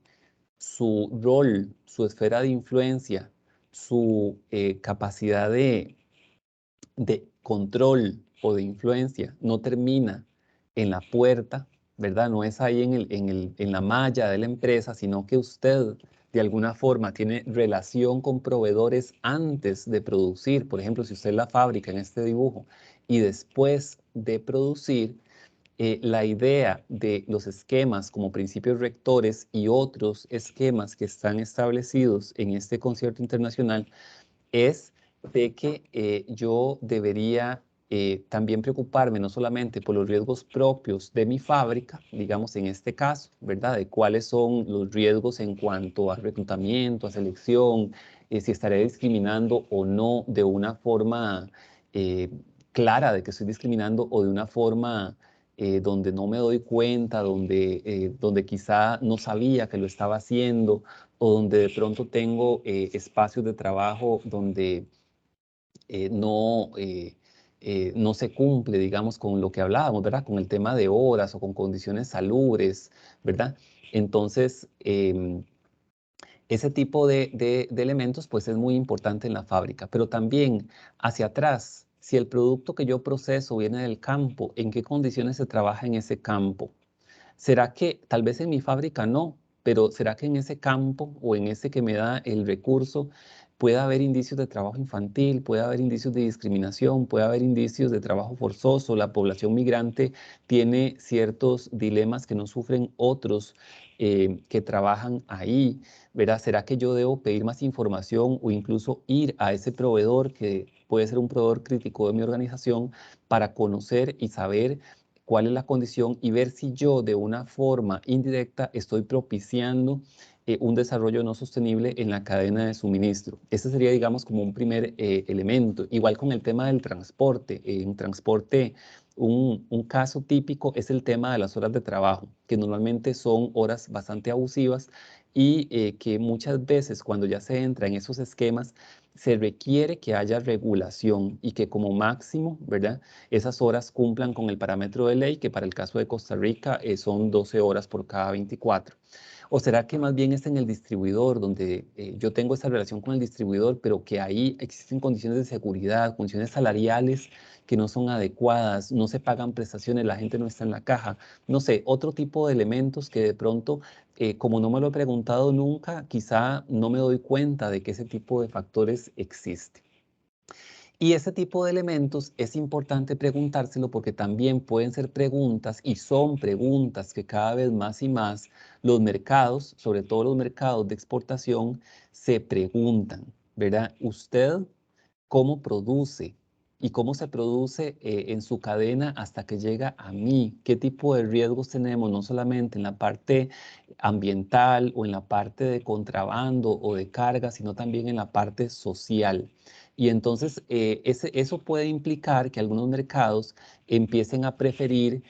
su rol, su esfera de influencia, su capacidad de control o de influencia no termina en la puerta, ¿verdad? No es ahí en la malla de la empresa, sino que usted de alguna forma tiene relación con proveedores antes de producir. Por ejemplo, si usted es la fábrica en este dibujo y después de producir, la idea de los esquemas como principios rectores y otros esquemas que están establecidos en este concierto internacional es de que yo debería también preocuparme no solamente por los riesgos propios de mi fábrica, digamos en este caso, ¿verdad? De cuáles son los riesgos en cuanto a reclutamiento, a selección, si estaré discriminando o no de una forma eh, clara de que estoy discriminando o de una forma donde no me doy cuenta, donde quizá no sabía que lo estaba haciendo o donde de pronto tengo espacios de trabajo donde no se cumple, digamos, con lo que hablábamos, ¿verdad? Con el tema de horas o con condiciones salubres, ¿verdad? Entonces, ese tipo de elementos, pues es muy importante en la fábrica, pero también hacia atrás, si el producto que yo proceso viene del campo, ¿en qué condiciones se trabaja en ese campo? ¿Será que tal vez en mi fábrica no, pero será que en ese campo o en ese que me da el recurso puede haber indicios de trabajo infantil, puede haber indicios de discriminación, puede haber indicios de trabajo forzoso? La población migrante tiene ciertos dilemas que no sufren otros que trabajan ahí, ¿verdad? ¿Será que yo debo pedir más información o incluso ir a ese proveedor que puede ser un proveedor crítico de mi organización para conocer y saber cuál es la condición y ver si yo de una forma indirecta estoy propiciando un desarrollo no sostenible en la cadena de suministro? Ese sería, digamos, como un primer elemento. Igual con el tema del transporte. En transporte, un caso típico es el tema de las horas de trabajo, que normalmente son horas bastante abusivas y que muchas veces cuando ya se entra en esos esquemas, se requiere que haya regulación y que como máximo, ¿verdad? Esas horas cumplan con el parámetro de ley, que para el caso de Costa Rica son 12 horas por cada 24. ¿O será que más bien es en el distribuidor, donde yo tengo esa relación con el distribuidor, pero que ahí existen condiciones de seguridad, condiciones salariales que no son adecuadas, no se pagan prestaciones, la gente no está en la caja? No sé, otro tipo de elementos que de pronto, como no me lo he preguntado nunca, quizá no me doy cuenta de que ese tipo de factores existen. Y ese tipo de elementos es importante preguntárselo porque también pueden ser preguntas y son preguntas que cada vez más y más los mercados, sobre todo los mercados de exportación, se preguntan, ¿verdad? ¿Usted cómo produce y cómo se produce en su cadena hasta que llega a mí? ¿Qué tipo de riesgos tenemos, no solamente en la parte ambiental o en la parte de contrabando o de carga, sino también en la parte social? Y entonces eso puede implicar que algunos mercados empiecen a preferir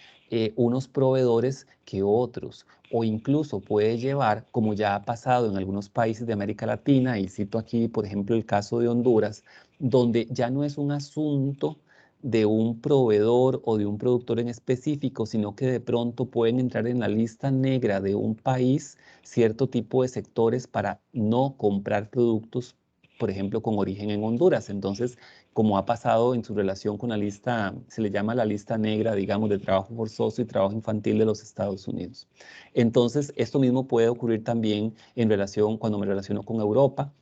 unos proveedores que otros, o incluso puede llevar, como ya ha pasado en algunos países de América Latina, y cito aquí, por ejemplo, el caso de Honduras, donde ya no es un asunto de un proveedor o de un productor en específico, sino que de pronto pueden entrar en la lista negra de un país cierto tipo de sectores para no comprar productos por ejemplo, con origen en Honduras. Entonces, como ha pasado en su relación con la lista, se le llama la lista negra, digamos, de trabajo forzoso y trabajo infantil de los Estados Unidos. Entonces, esto mismo puede ocurrir también en relación, cuando me relaciono con Europa,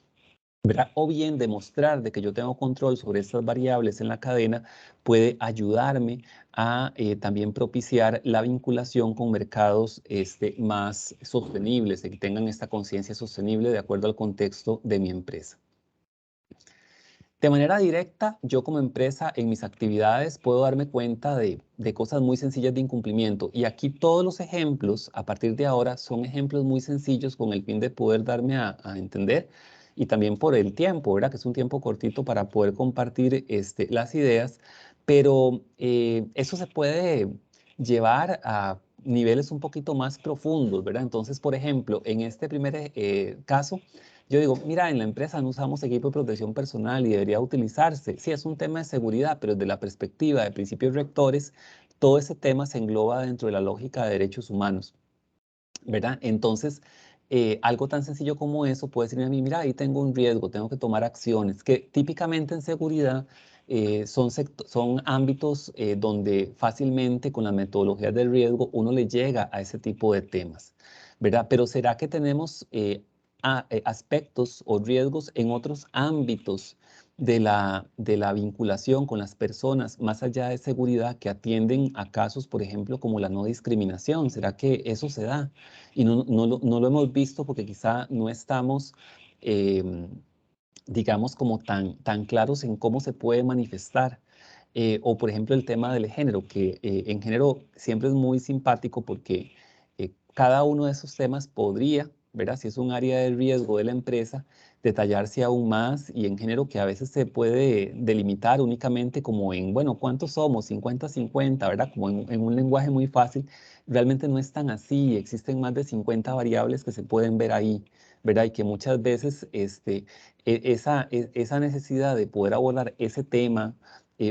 ¿verdad? O bien demostrar de que yo tengo control sobre estas variables en la cadena puede ayudarme a también propiciar la vinculación con mercados más sostenibles, de que tengan esta conciencia sostenible de acuerdo al contexto de mi empresa. De manera directa, yo como empresa en mis actividades puedo darme cuenta de cosas muy sencillas de incumplimiento. Y aquí todos los ejemplos, a partir de ahora, son ejemplos muy sencillos con el fin de poder darme a entender y también por el tiempo, ¿verdad? Que es un tiempo cortito para poder compartir las ideas, pero eso se puede llevar a niveles un poquito más profundos, ¿verdad? Entonces, por ejemplo, en este primer caso, yo digo, mira, en la empresa no usamos equipo de protección personal y debería utilizarse. Sí, es un tema de seguridad, pero desde la perspectiva de principios rectores, todo ese tema se engloba dentro de la lógica de derechos humanos, ¿verdad? Entonces, algo tan sencillo como eso puede decirme a mí, mira, ahí tengo un riesgo, tengo que tomar acciones, que típicamente en seguridad son ámbitos donde fácilmente con las metodologías del riesgo uno le llega a ese tipo de temas, ¿verdad? Pero ¿será que tenemos aspectos o riesgos en otros ámbitos de la vinculación con las personas, más allá de seguridad, que atienden a casos, por ejemplo, como la no discriminación? ¿Será que eso se da? Y no lo hemos visto porque quizá no estamos, digamos, como tan claros en cómo se puede manifestar. O, por ejemplo, el tema del género, que en género siempre es muy simpático porque cada uno de esos temas podría, ¿verdad? Si es un área de riesgo de la empresa, detallarse aún más, y en género que a veces se puede delimitar únicamente como en, bueno, ¿cuántos somos? 50-50, ¿verdad? Como en un lenguaje muy fácil. Realmente no es tan así, existen más de 50 variables que se pueden ver ahí, ¿verdad? Y que muchas veces esa necesidad de poder abordar ese tema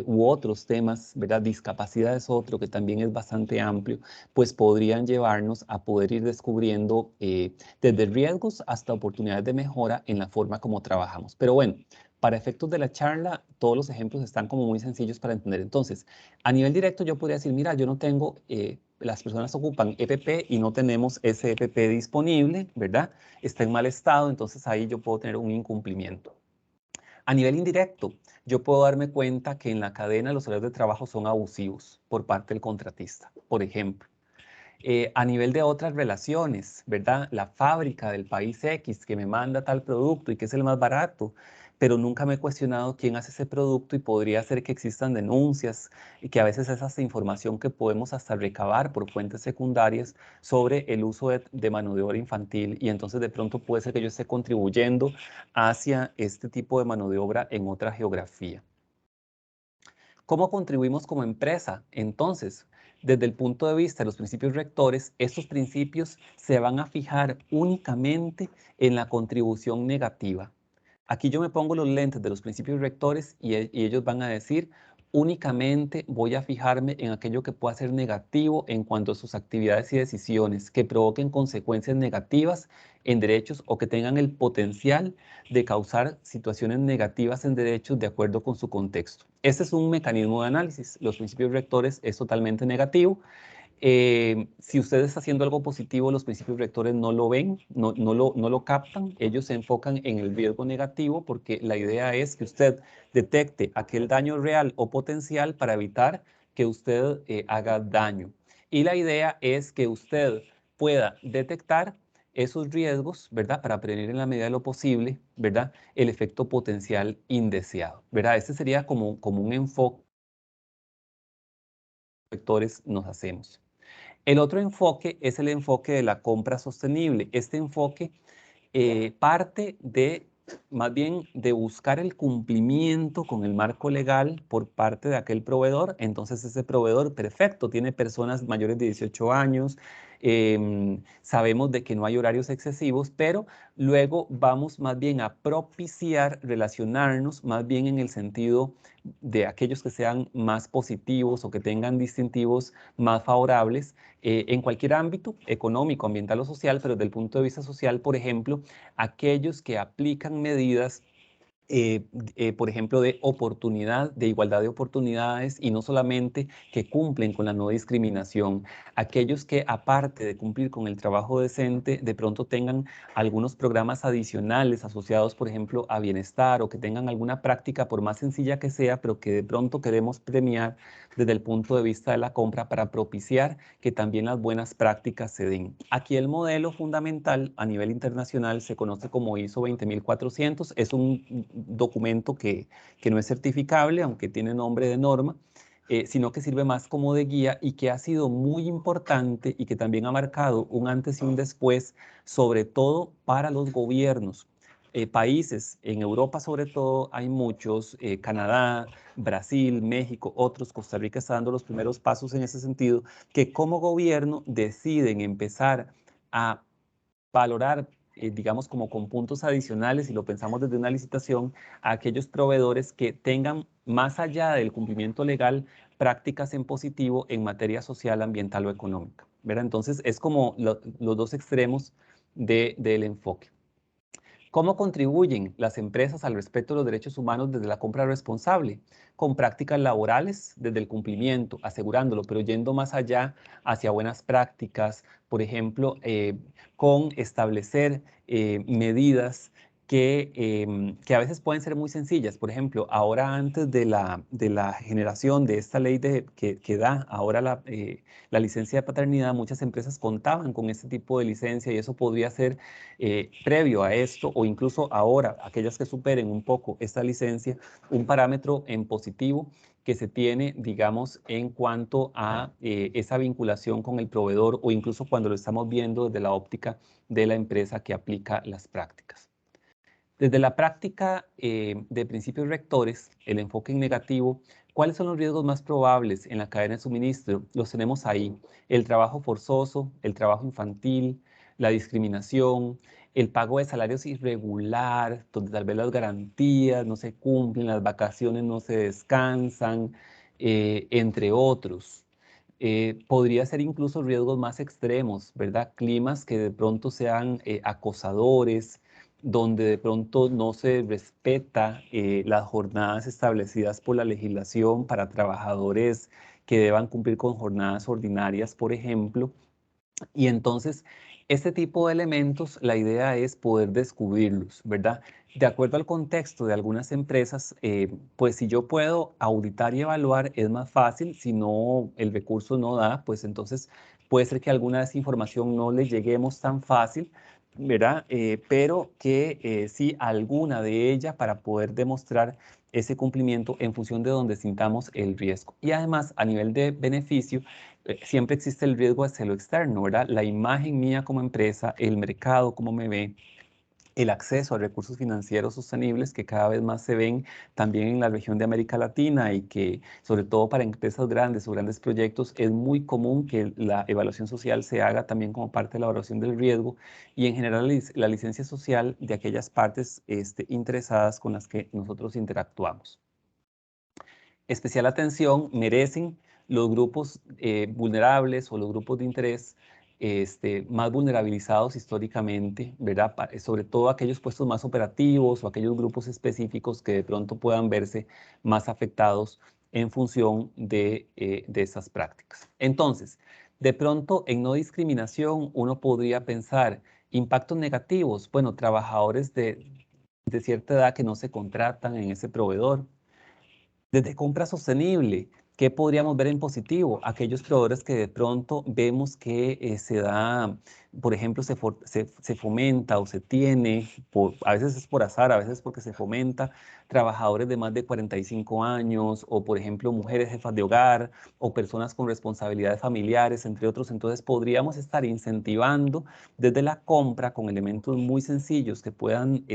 u otros temas, ¿verdad? Discapacidad es otro que también es bastante amplio, pues podrían llevarnos a poder ir descubriendo desde riesgos hasta oportunidades de mejora en la forma como trabajamos. Pero bueno, para efectos de la charla, todos los ejemplos están como muy sencillos para entender. Entonces, a nivel directo yo podría decir, mira, yo no tengo, las personas ocupan EPP y no tenemos ese EPP disponible, ¿verdad? Está en mal estado, entonces ahí yo puedo tener un incumplimiento. A nivel indirecto, yo puedo darme cuenta que en la cadena los horarios de trabajo son abusivos por parte del contratista, por ejemplo. A nivel de otras relaciones, ¿verdad? La fábrica del país X que me manda tal producto y que es el más barato, pero nunca me he cuestionado quién hace ese producto, y podría ser que existan denuncias y que a veces esa es información que podemos hasta recabar por fuentes secundarias sobre el uso de mano de obra infantil, y entonces de pronto puede ser que yo esté contribuyendo hacia este tipo de mano de obra en otra geografía. ¿Cómo contribuimos como empresa? Entonces, desde el punto de vista de los principios rectores, estos principios se van a fijar únicamente en la contribución negativa. Aquí yo me pongo los lentes de los principios rectores y ellos van a decir, únicamente voy a fijarme en aquello que pueda ser negativo en cuanto a sus actividades y decisiones, que provoquen consecuencias negativas en derechos o que tengan el potencial de causar situaciones negativas en derechos de acuerdo con su contexto. Este es un mecanismo de análisis. Los principios rectores es totalmente negativo. Si usted está haciendo algo positivo, los principios rectores no lo ven, no lo captan. Ellos se enfocan en el riesgo negativo porque la idea es que usted detecte aquel daño real o potencial para evitar que usted haga daño. Y la idea es que usted pueda detectar esos riesgos, ¿verdad? Para prevenir en la medida de lo posible, ¿verdad? El efecto potencial indeseado, ¿verdad? Este sería como un enfoque que los rectores nos hacemos. El otro enfoque es el enfoque de la compra sostenible. Este enfoque parte de, más bien, de buscar el cumplimiento con el marco legal por parte de aquel proveedor. Entonces, ese proveedor, perfecto, tiene personas mayores de 18 años, sabemos de que no hay horarios excesivos, pero luego vamos más bien a propiciar, relacionarnos más bien en el sentido de aquellos que sean más positivos o que tengan distintivos más favorables en cualquier ámbito, económico, ambiental o social, pero desde el punto de vista social, por ejemplo, aquellos que aplican medidas por ejemplo, de oportunidad, de igualdad de oportunidades y no solamente que cumplen con la no discriminación. Aquellos que, aparte de cumplir con el trabajo decente, de pronto tengan algunos programas adicionales asociados, por ejemplo, a bienestar o que tengan alguna práctica, por más sencilla que sea, pero que de pronto queremos premiar desde el punto de vista de la compra para propiciar que también las buenas prácticas se den. Aquí el modelo fundamental a nivel internacional se conoce como ISO 20400. Es un documento que no es certificable, aunque tiene nombre de norma, sino que sirve más como de guía y que ha sido muy importante y que también ha marcado un antes y un después, sobre todo para los gobiernos. Países, en Europa sobre todo, hay muchos, Canadá, Brasil, México, otros, Costa Rica está dando los primeros pasos en ese sentido, que como gobierno deciden empezar a valorar, digamos, como con puntos adicionales, y lo pensamos desde una licitación, a aquellos proveedores que tengan, más allá del cumplimiento legal, prácticas en positivo en materia social, ambiental o económica, ¿verdad? Entonces, es como los dos extremos del enfoque. ¿Cómo contribuyen las empresas al respeto de los derechos humanos desde la compra responsable? Con prácticas laborales desde el cumplimiento, asegurándolo, pero yendo más allá hacia buenas prácticas, por ejemplo, con establecer medidas que a veces pueden ser muy sencillas. Por ejemplo, ahora antes de la generación de esta ley que da ahora la licencia de paternidad, muchas empresas contaban con este tipo de licencia y eso podría ser previo a esto o incluso ahora, aquellas que superen un poco esta licencia, un parámetro en positivo que se tiene, digamos, en cuanto a esa vinculación con el proveedor o incluso cuando lo estamos viendo desde la óptica de la empresa que aplica las prácticas. Desde la práctica de principios rectores, el enfoque en negativo, ¿cuáles son los riesgos más probables en la cadena de suministro? Los tenemos ahí. El trabajo forzoso, el trabajo infantil, la discriminación, el pago de salarios irregular, donde tal vez las garantías no se cumplen, las vacaciones no se descansan, entre otros. Podría ser incluso riesgos más extremos, ¿verdad? Climas que de pronto sean acosadores, donde de pronto no se respeta las jornadas establecidas por la legislación para trabajadores que deban cumplir con jornadas ordinarias, por ejemplo. Y entonces, este tipo de elementos, la idea es poder descubrirlos, ¿verdad? De acuerdo al contexto de algunas empresas, pues si yo puedo auditar y evaluar es más fácil, si no el recurso no da, pues entonces puede ser que alguna de esa información no le lleguemos tan fácil, ¿verdad? Pero que sí alguna de ellas para poder demostrar ese cumplimiento en función de donde sintamos el riesgo. Y además, a nivel de beneficio, siempre existe el riesgo hacia lo externo, ¿verdad? La imagen mía como empresa, el mercado, cómo me ve, el acceso a recursos financieros sostenibles que cada vez más se ven también en la región de América Latina y que sobre todo para empresas grandes o grandes proyectos es muy común que la evaluación social se haga también como parte de la evaluación del riesgo y en general la licencia social de aquellas partes interesadas con las que nosotros interactuamos. Especial atención merecen los grupos vulnerables o los grupos de interés más vulnerabilizados históricamente, ¿verdad? Sobre todo aquellos puestos más operativos o aquellos grupos específicos que de pronto puedan verse más afectados en función de esas prácticas. Entonces, de pronto en no discriminación uno podría pensar impactos negativos, bueno, trabajadores de cierta edad que no se contratan en ese proveedor. Desde compra sostenible, ¿qué podríamos ver en positivo? Aquellos proveedores que de pronto vemos que se da, por ejemplo, se fomenta o se tiene, a veces es por azar, a veces porque se fomenta, trabajadores de más de 45 años o, por ejemplo, mujeres jefas de hogar o personas con responsabilidades familiares, entre otros. Entonces, podríamos estar incentivando desde la compra con elementos muy sencillos que puedan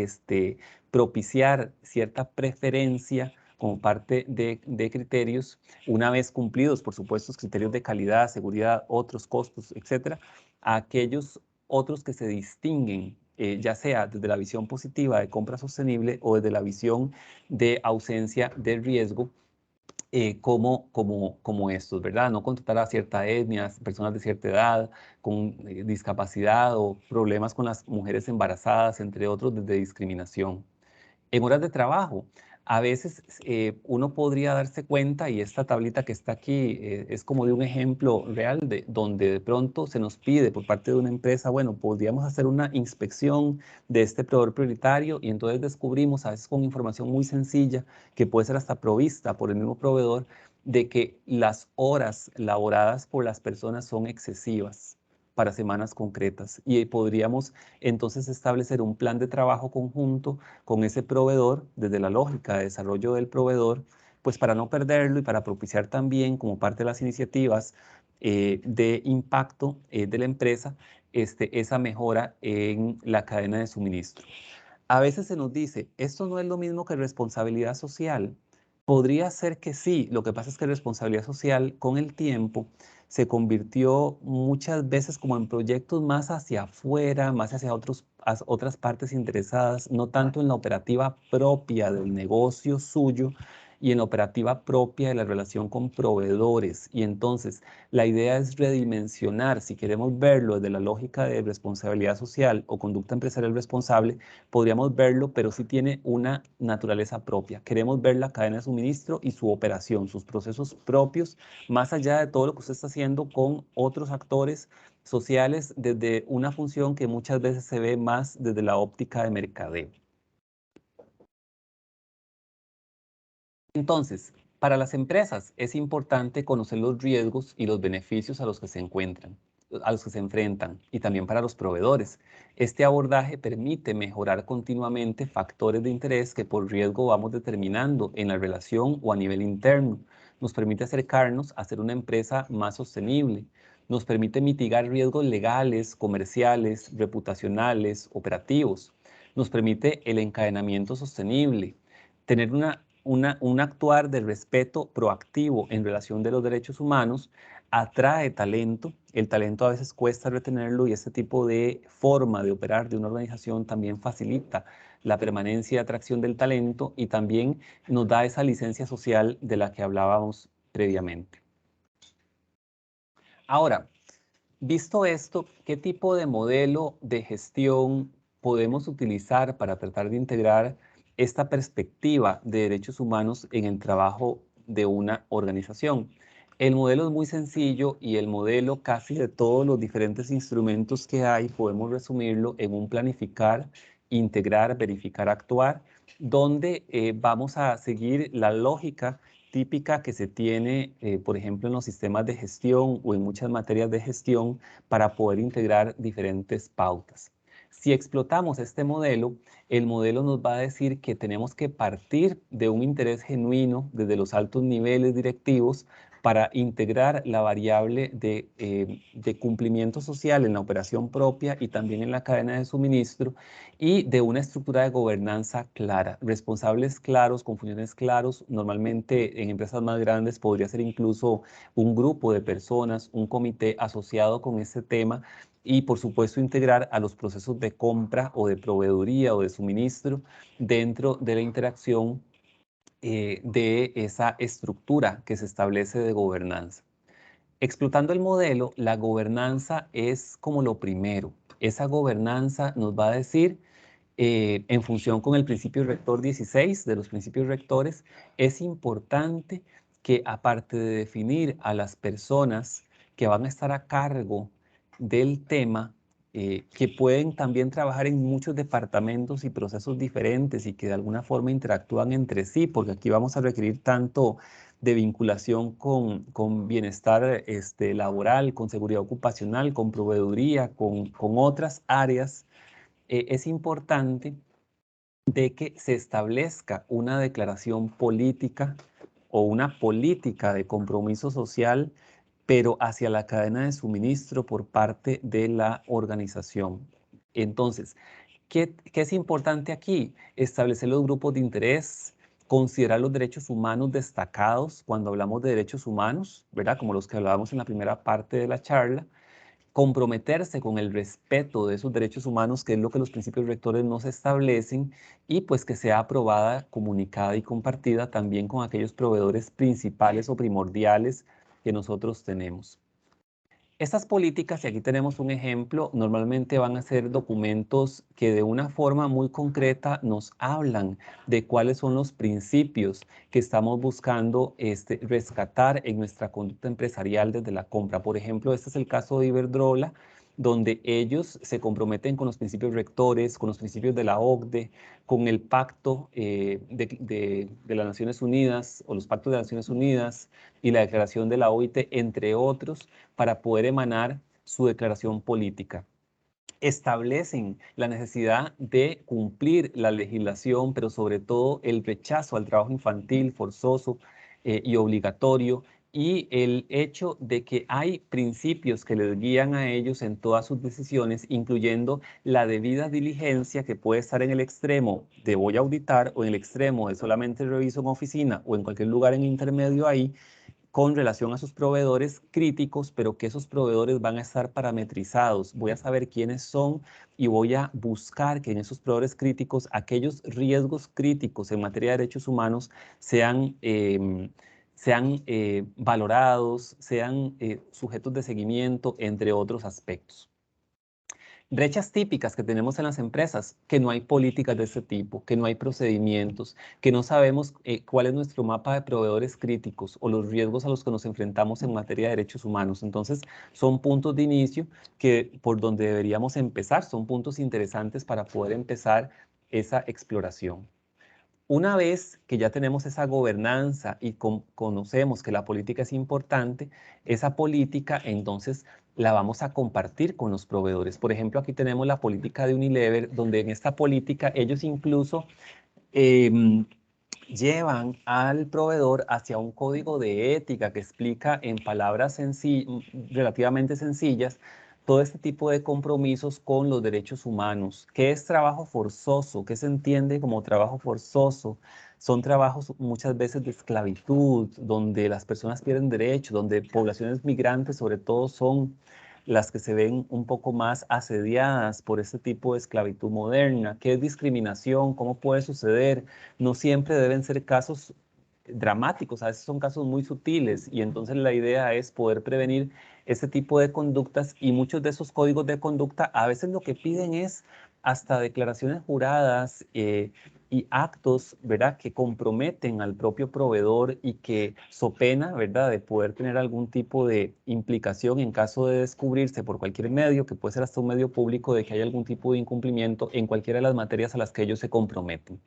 propiciar cierta preferencia como parte de criterios, una vez cumplidos, por supuesto, los criterios de calidad, seguridad, otros costos, etcétera, a aquellos otros que se distinguen, ya sea desde la visión positiva de compra sostenible o desde la visión de ausencia de riesgo, como estos, ¿verdad? No contratar a cierta etnia, personas de cierta edad, con discapacidad o problemas con las mujeres embarazadas, entre otros, desde discriminación. En horas de trabajo, a veces uno podría darse cuenta, y esta tablita que está aquí es como de un ejemplo real de donde de pronto se nos pide por parte de una empresa, bueno, podríamos hacer una inspección de este proveedor prioritario, y entonces descubrimos, a veces con información muy sencilla, que puede ser hasta provista por el mismo proveedor, de que las horas laboradas por las personas son excesivas para semanas concretas, y podríamos entonces establecer un plan de trabajo conjunto con ese proveedor, desde la lógica de desarrollo del proveedor, pues para no perderlo y para propiciar también, como parte de las iniciativas de impacto de la empresa, esa mejora en la cadena de suministro. A veces se nos dice, esto no es lo mismo que responsabilidad social. Podría ser que sí, lo que pasa es que responsabilidad social con el tiempo se convirtió muchas veces como en proyectos más hacia afuera, más hacia otras partes interesadas, no tanto en la operativa propia del negocio suyo y en la operativa propia de la relación con proveedores. Y entonces la idea es redimensionar, si queremos verlo desde la lógica de responsabilidad social o conducta empresarial responsable, podríamos verlo, pero sí tiene una naturaleza propia. Queremos ver la cadena de suministro y su operación, sus procesos propios, más allá de todo lo que usted está haciendo con otros actores sociales desde una función que muchas veces se ve más desde la óptica de mercadeo. Entonces, para las empresas es importante conocer los riesgos y los beneficios a los que se encuentran, a los que se enfrentan, y también para los proveedores. Este abordaje permite mejorar continuamente factores de interés que por riesgo vamos determinando en la relación o a nivel interno. Nos permite acercarnos a ser una empresa más sostenible. Nos permite mitigar riesgos legales, comerciales, reputacionales, operativos. Nos permite el encadenamiento sostenible, tener un actuar de respeto proactivo en relación de los derechos humanos, atrae talento. El talento a veces cuesta retenerlo, y este tipo de forma de operar de una organización también facilita la permanencia y atracción del talento, y también nos da esa licencia social de la que hablábamos previamente. Ahora, visto esto, ¿qué tipo de modelo de gestión podemos utilizar para tratar de integrar esta perspectiva de derechos humanos en el trabajo de una organización? El modelo es muy sencillo, y el modelo, casi de todos los diferentes instrumentos que hay, podemos resumirlo en un planificar, integrar, verificar, actuar, donde vamos a seguir la lógica típica que se tiene, por ejemplo, en los sistemas de gestión o en muchas materias de gestión, para poder integrar diferentes pautas. Si explotamos este modelo, el modelo nos va a decir que tenemos que partir de un interés genuino desde los altos niveles directivos para integrar la variable de cumplimiento social en la operación propia y también en la cadena de suministro, y de una estructura de gobernanza clara, responsables claros, con funciones claros. Normalmente en empresas más grandes podría ser incluso un grupo de personas, un comité asociado con este tema, y por supuesto integrar a los procesos de compra o de proveeduría o de suministro dentro de la interacción de esa estructura que se establece de gobernanza. Explotando el modelo, la gobernanza es como lo primero. Esa gobernanza nos va a decir, en función con el principio rector 16 de los principios rectores, es importante que, aparte de definir a las personas que van a estar a cargo del tema, que pueden también trabajar en muchos departamentos y procesos diferentes y que de alguna forma interactúan entre sí, porque aquí vamos a requerir tanto de vinculación con bienestar laboral, con seguridad ocupacional, con proveeduría, con otras áreas. Es importante de que se establezca una declaración política o una política de compromiso social, pero hacia la cadena de suministro por parte de la organización. Entonces, ¿qué es importante aquí? Establecer los grupos de interés, considerar los derechos humanos destacados cuando hablamos de derechos humanos, ¿verdad? Como los que hablábamos en la primera parte de la charla, comprometerse con el respeto de esos derechos humanos, que es lo que los principios rectores nos establecen, y pues que sea aprobada, comunicada y compartida también con aquellos proveedores principales o primordiales que nosotros tenemos. Estas políticas, y aquí tenemos un ejemplo, normalmente van a ser documentos que de una forma muy concreta nos hablan de cuáles son los principios que estamos buscando rescatar en nuestra conducta empresarial desde la compra. Por ejemplo, este es el caso de Iberdrola, donde ellos se comprometen con los principios rectores, con los principios de la OCDE, con el pacto de las Naciones Unidas o los pactos de las Naciones Unidas y la declaración de la OIT, entre otros, para poder emanar su declaración política. Establecen la necesidad de cumplir la legislación, pero sobre todo el rechazo al trabajo infantil, forzoso y obligatorio, y el hecho de que hay principios que les guían a ellos en todas sus decisiones, incluyendo la debida diligencia, que puede estar en el extremo de voy a auditar o en el extremo de solamente reviso en oficina o en cualquier lugar en intermedio ahí, con relación a sus proveedores críticos, pero que esos proveedores van a estar parametrizados. Voy a saber quiénes son y voy a buscar que en esos proveedores críticos aquellos riesgos críticos en materia de derechos humanos sean valorados, sean sujetos de seguimiento, entre otros aspectos. Brechas típicas que tenemos en las empresas, que no hay políticas de este tipo, que no hay procedimientos, que no sabemos cuál es nuestro mapa de proveedores críticos o los riesgos a los que nos enfrentamos en materia de derechos humanos. Entonces, son puntos de inicio que por donde deberíamos empezar, son puntos interesantes para poder empezar esa exploración. Una vez que ya tenemos esa gobernanza y conocemos que la política es importante, esa política entonces la vamos a compartir con los proveedores. Por ejemplo, aquí tenemos la política de Unilever, donde en esta política ellos incluso llevan al proveedor hacia un código de ética que explica en palabras relativamente sencillas todo este tipo de compromisos con los derechos humanos. ¿Qué es trabajo forzoso? ¿Qué se entiende como trabajo forzoso? Son trabajos muchas veces de esclavitud, donde las personas pierden derechos, donde poblaciones migrantes sobre todo son las que se ven un poco más asediadas por este tipo de esclavitud moderna. ¿Qué es discriminación? ¿Cómo puede suceder? No siempre deben ser casos dramáticos, a veces son casos muy sutiles y entonces la idea es poder prevenir este tipo de conductas y muchos de esos códigos de conducta a veces lo que piden es hasta declaraciones juradas y actos, ¿verdad?, que comprometen al propio proveedor y que so pena, ¿verdad?, de poder tener algún tipo de implicación en caso de descubrirse por cualquier medio, que puede ser hasta un medio público, de que hay algún tipo de incumplimiento en cualquiera de las materias a las que ellos se comprometen.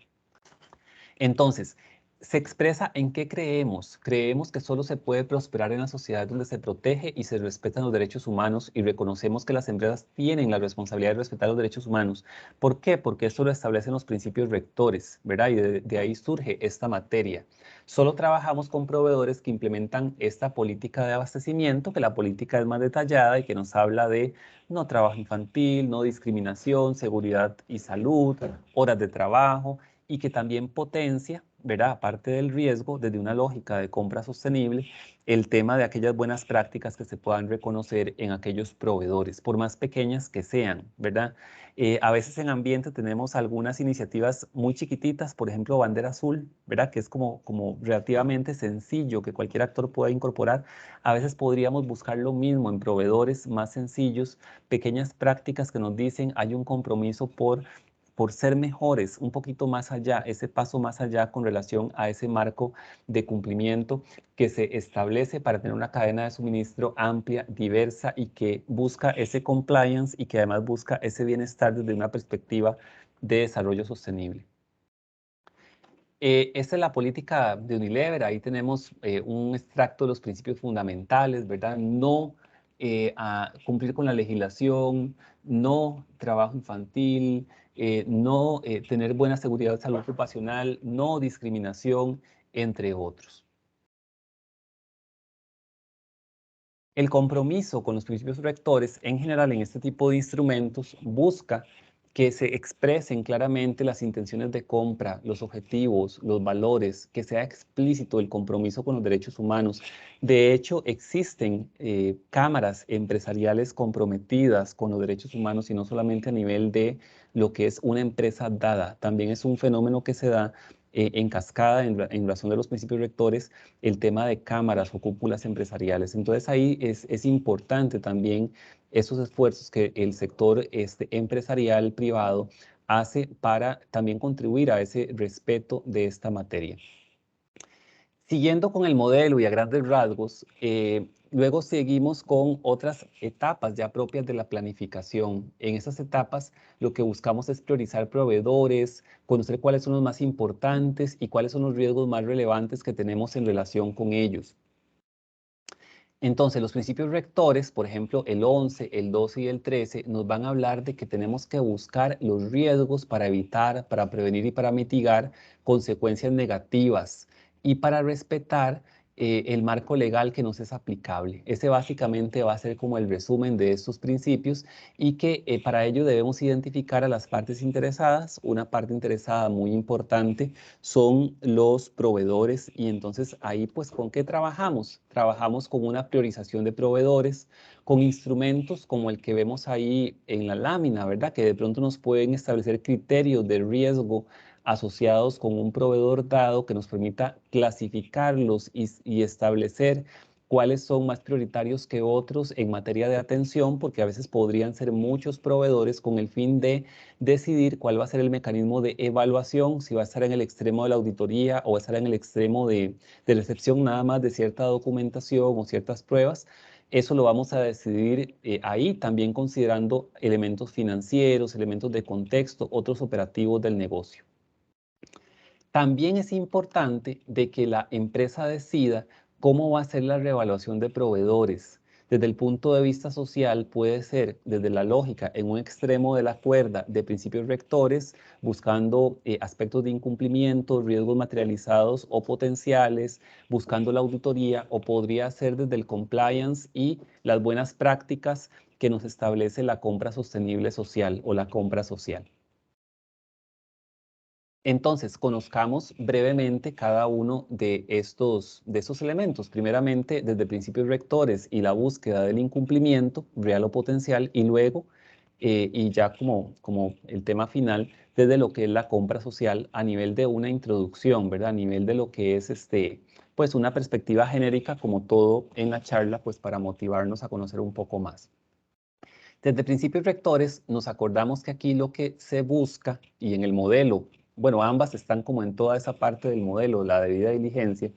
Entonces, se expresa en qué creemos. Creemos que solo se puede prosperar en la sociedad donde se protege y se respetan los derechos humanos y reconocemos que las empresas tienen la responsabilidad de respetar los derechos humanos. ¿Por qué? Porque esto lo establecen los principios rectores, ¿verdad? Y de ahí surge esta materia. Solo trabajamos con proveedores que implementan esta política de abastecimiento, que la política es más detallada y que nos habla de no trabajo infantil, no discriminación, seguridad y salud, horas de trabajo, y que también potencia, ¿verdad?, aparte del riesgo, desde una lógica de compra sostenible, el tema de aquellas buenas prácticas que se puedan reconocer en aquellos proveedores, por más pequeñas que sean, ¿verdad? A veces en ambiente tenemos algunas iniciativas muy chiquititas, por ejemplo, Bandera Azul, ¿verdad?, que es como relativamente sencillo que cualquier actor pueda incorporar. A veces podríamos buscar lo mismo en proveedores más sencillos, pequeñas prácticas que nos dicen hay un compromiso por ser mejores, un poquito más allá, ese paso más allá con relación a ese marco de cumplimiento que se establece para tener una cadena de suministro amplia, diversa y que busca ese compliance y que además busca ese bienestar desde una perspectiva de desarrollo sostenible. Esta es la política de Unilever, ahí tenemos un extracto de los principios fundamentales, ¿verdad? No a cumplir con la legislación, no trabajo infantil, no tener buena seguridad de salud ocupacional, no discriminación, entre otros. El compromiso con los principios rectores, en general en este tipo de instrumentos, busca que se expresen claramente las intenciones de compra, los objetivos, los valores, que sea explícito el compromiso con los derechos humanos. De hecho, existen cámaras empresariales comprometidas con los derechos humanos y no solamente a nivel de lo que es una empresa dada, también es un fenómeno que se da en cascada, en razón de los principios rectores, el tema de cámaras o cúpulas empresariales. Entonces ahí es importante también esos esfuerzos que el sector empresarial privado hace para también contribuir a ese respeto de esta materia. Siguiendo con el modelo y a grandes rasgos, luego seguimos con otras etapas ya propias de la planificación. En esas etapas lo que buscamos es priorizar proveedores, conocer cuáles son los más importantes y cuáles son los riesgos más relevantes que tenemos en relación con ellos. Entonces, los principios rectores, por ejemplo, el 11, el 12 y el 13, nos van a hablar de que tenemos que buscar los riesgos para evitar, para prevenir y para mitigar consecuencias negativas y para respetar el marco legal que nos es aplicable. Ese básicamente va a ser como el resumen de estos principios y que para ello debemos identificar a las partes interesadas. Una parte interesada muy importante son los proveedores y entonces ahí pues ¿con qué trabajamos? Trabajamos con una priorización de proveedores, con instrumentos como el que vemos ahí en la lámina, ¿verdad? Que de pronto nos pueden establecer criterios de riesgo asociados con un proveedor dado que nos permita clasificarlos y establecer cuáles son más prioritarios que otros en materia de atención, porque a veces podrían ser muchos proveedores con el fin de decidir cuál va a ser el mecanismo de evaluación, si va a estar en el extremo de la auditoría o va a estar en el extremo de recepción nada más de cierta documentación o ciertas pruebas. Eso lo vamos a decidir ahí, también considerando elementos financieros, elementos de contexto, otros operativos del negocio. También es importante de que la empresa decida cómo va a ser la reevaluación de proveedores. Desde el punto de vista social puede ser desde la lógica en un extremo de la cuerda de principios rectores, buscando aspectos de incumplimiento, riesgos materializados o potenciales, buscando la auditoría, o podría ser desde el compliance y las buenas prácticas que nos establece la compra sostenible social o la compra social. Entonces, conozcamos brevemente cada uno de estos elementos. Primeramente, desde principios rectores y la búsqueda del incumplimiento real o potencial, y luego, y ya como el tema final, desde lo que es la compra social a nivel de una introducción, ¿verdad? A nivel de lo que es pues una perspectiva genérica, como todo en la charla, pues para motivarnos a conocer un poco más. Desde principios rectores nos acordamos que aquí lo que se busca, y en el modelo, bueno, ambas están como en toda esa parte del modelo, la debida diligencia,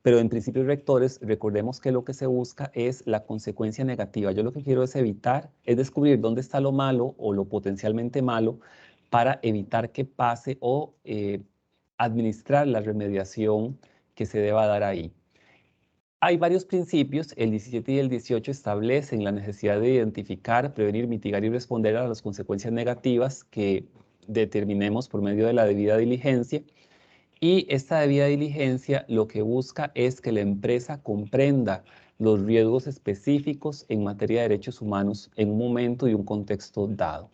pero en principios rectores recordemos que lo que se busca es la consecuencia negativa. Yo lo que quiero es evitar, es descubrir dónde está lo malo o lo potencialmente malo para evitar que pase o administrar la remediación que se deba dar ahí. Hay varios principios, el 17 y el 18 establecen la necesidad de identificar, prevenir, mitigar y responder a las consecuencias negativas que determinemos por medio de la debida diligencia. Y esta debida diligencia lo que busca es que la empresa comprenda los riesgos específicos en materia de derechos humanos en un momento y un contexto dado.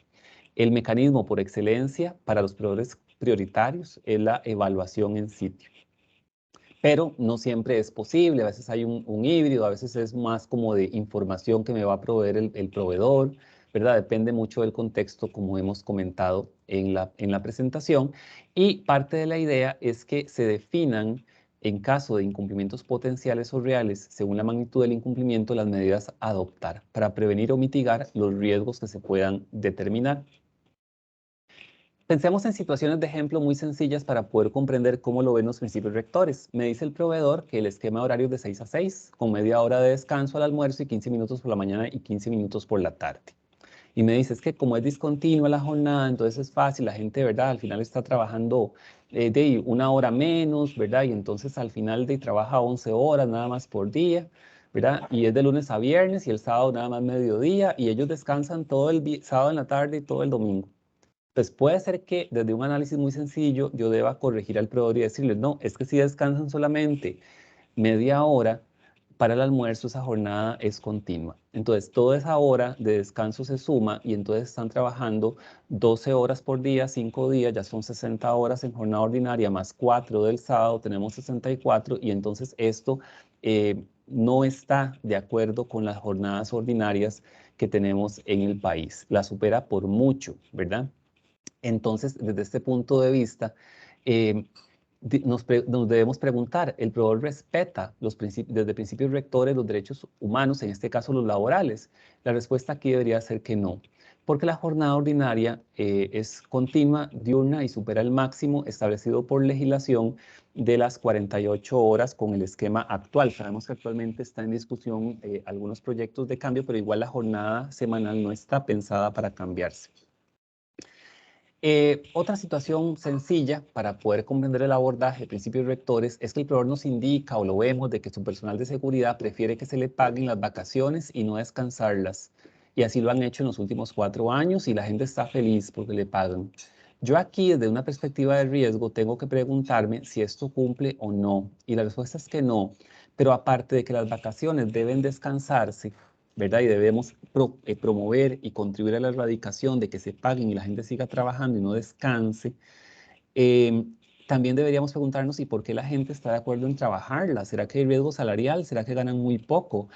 El mecanismo por excelencia para los proveedores prioritarios es la evaluación en sitio. Pero no siempre es posible, a veces hay un híbrido, a veces es más como de información que me va a proveer el proveedor, ¿verdad? Depende mucho del contexto, como hemos comentado en la presentación. Y parte de la idea es que se definan, en caso de incumplimientos potenciales o reales, según la magnitud del incumplimiento, las medidas a adoptar para prevenir o mitigar los riesgos que se puedan determinar. Pensemos en situaciones de ejemplo muy sencillas para poder comprender cómo lo ven los principios rectores. Me dice el proveedor que el esquema horario es de 6 a 6, con media hora de descanso al almuerzo y 15 minutos por la mañana y 15 minutos por la tarde. Y me dice, es que como es discontinua la jornada, entonces es fácil, la gente, ¿verdad? Al final está trabajando de una hora menos, ¿verdad? Y entonces al final trabaja 11 horas nada más por día, ¿verdad? Y es de lunes a viernes y el sábado nada más mediodía y ellos descansan todo el sábado en la tarde y todo el domingo. Pues puede ser que desde un análisis muy sencillo yo deba corregir al proveedor y decirles, no, es que si descansan solamente media hora para el almuerzo, esa jornada es continua. Entonces, toda esa hora de descanso se suma y entonces están trabajando 12 horas por día, 5 días, ya son 60 horas en jornada ordinaria, más 4 del sábado, tenemos 64 y entonces esto no está de acuerdo con las jornadas ordinarias que tenemos en el país. La supera por mucho, ¿verdad? Entonces, desde este punto de vista, nos debemos preguntar, ¿el proveedor respeta desde principios rectores los derechos humanos, en este caso los laborales? La respuesta aquí debería ser que no, porque la jornada ordinaria es continua, diurna y supera el máximo establecido por legislación de las 48 horas con el esquema actual. Sabemos que actualmente está en discusión algunos proyectos de cambio, pero igual la jornada semanal no está pensada para cambiarse. Otra situación sencilla para poder comprender el abordaje de principios rectores es que el proveedor nos indica o lo vemos de que su personal de seguridad prefiere que se le paguen las vacaciones y no descansarlas. Y así lo han hecho en los últimos 4 años y la gente está feliz porque le pagan. Yo aquí, desde una perspectiva de riesgo, tengo que preguntarme si esto cumple o no. Y la respuesta es que no. Pero aparte de que las vacaciones deben descansarse, ¿verdad? Y debemos promover y contribuir a la erradicación de que se paguen y la gente siga trabajando y no descanse. Eh, También deberíamos preguntarnos, ¿y por qué la gente está de acuerdo en trabajarla? ¿Será que hay riesgo salarial? ¿Será que ganan muy poco?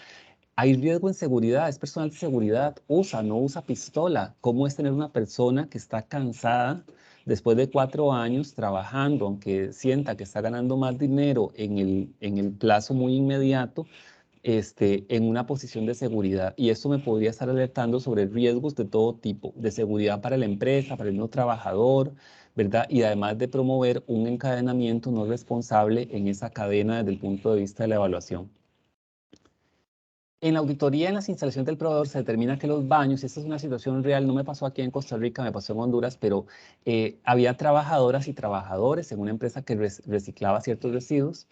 Hay riesgo en seguridad, es personal de seguridad, no usa pistola. ¿Cómo es tener una persona que está cansada después de 4 años trabajando, aunque sienta que está ganando más dinero en el plazo muy inmediato, en una posición de seguridad? Y esto me podría estar alertando sobre riesgos de todo tipo, de seguridad para la empresa, para el mismo trabajador, ¿verdad? Y además de promover un encadenamiento no responsable en esa cadena desde el punto de vista de la evaluación. En la auditoría, en las instalaciones del proveedor, se determina que los baños, y esta es una situación real, no me pasó aquí en Costa Rica, me pasó en Honduras, pero había trabajadoras y trabajadores en una empresa que reciclaba ciertos residuos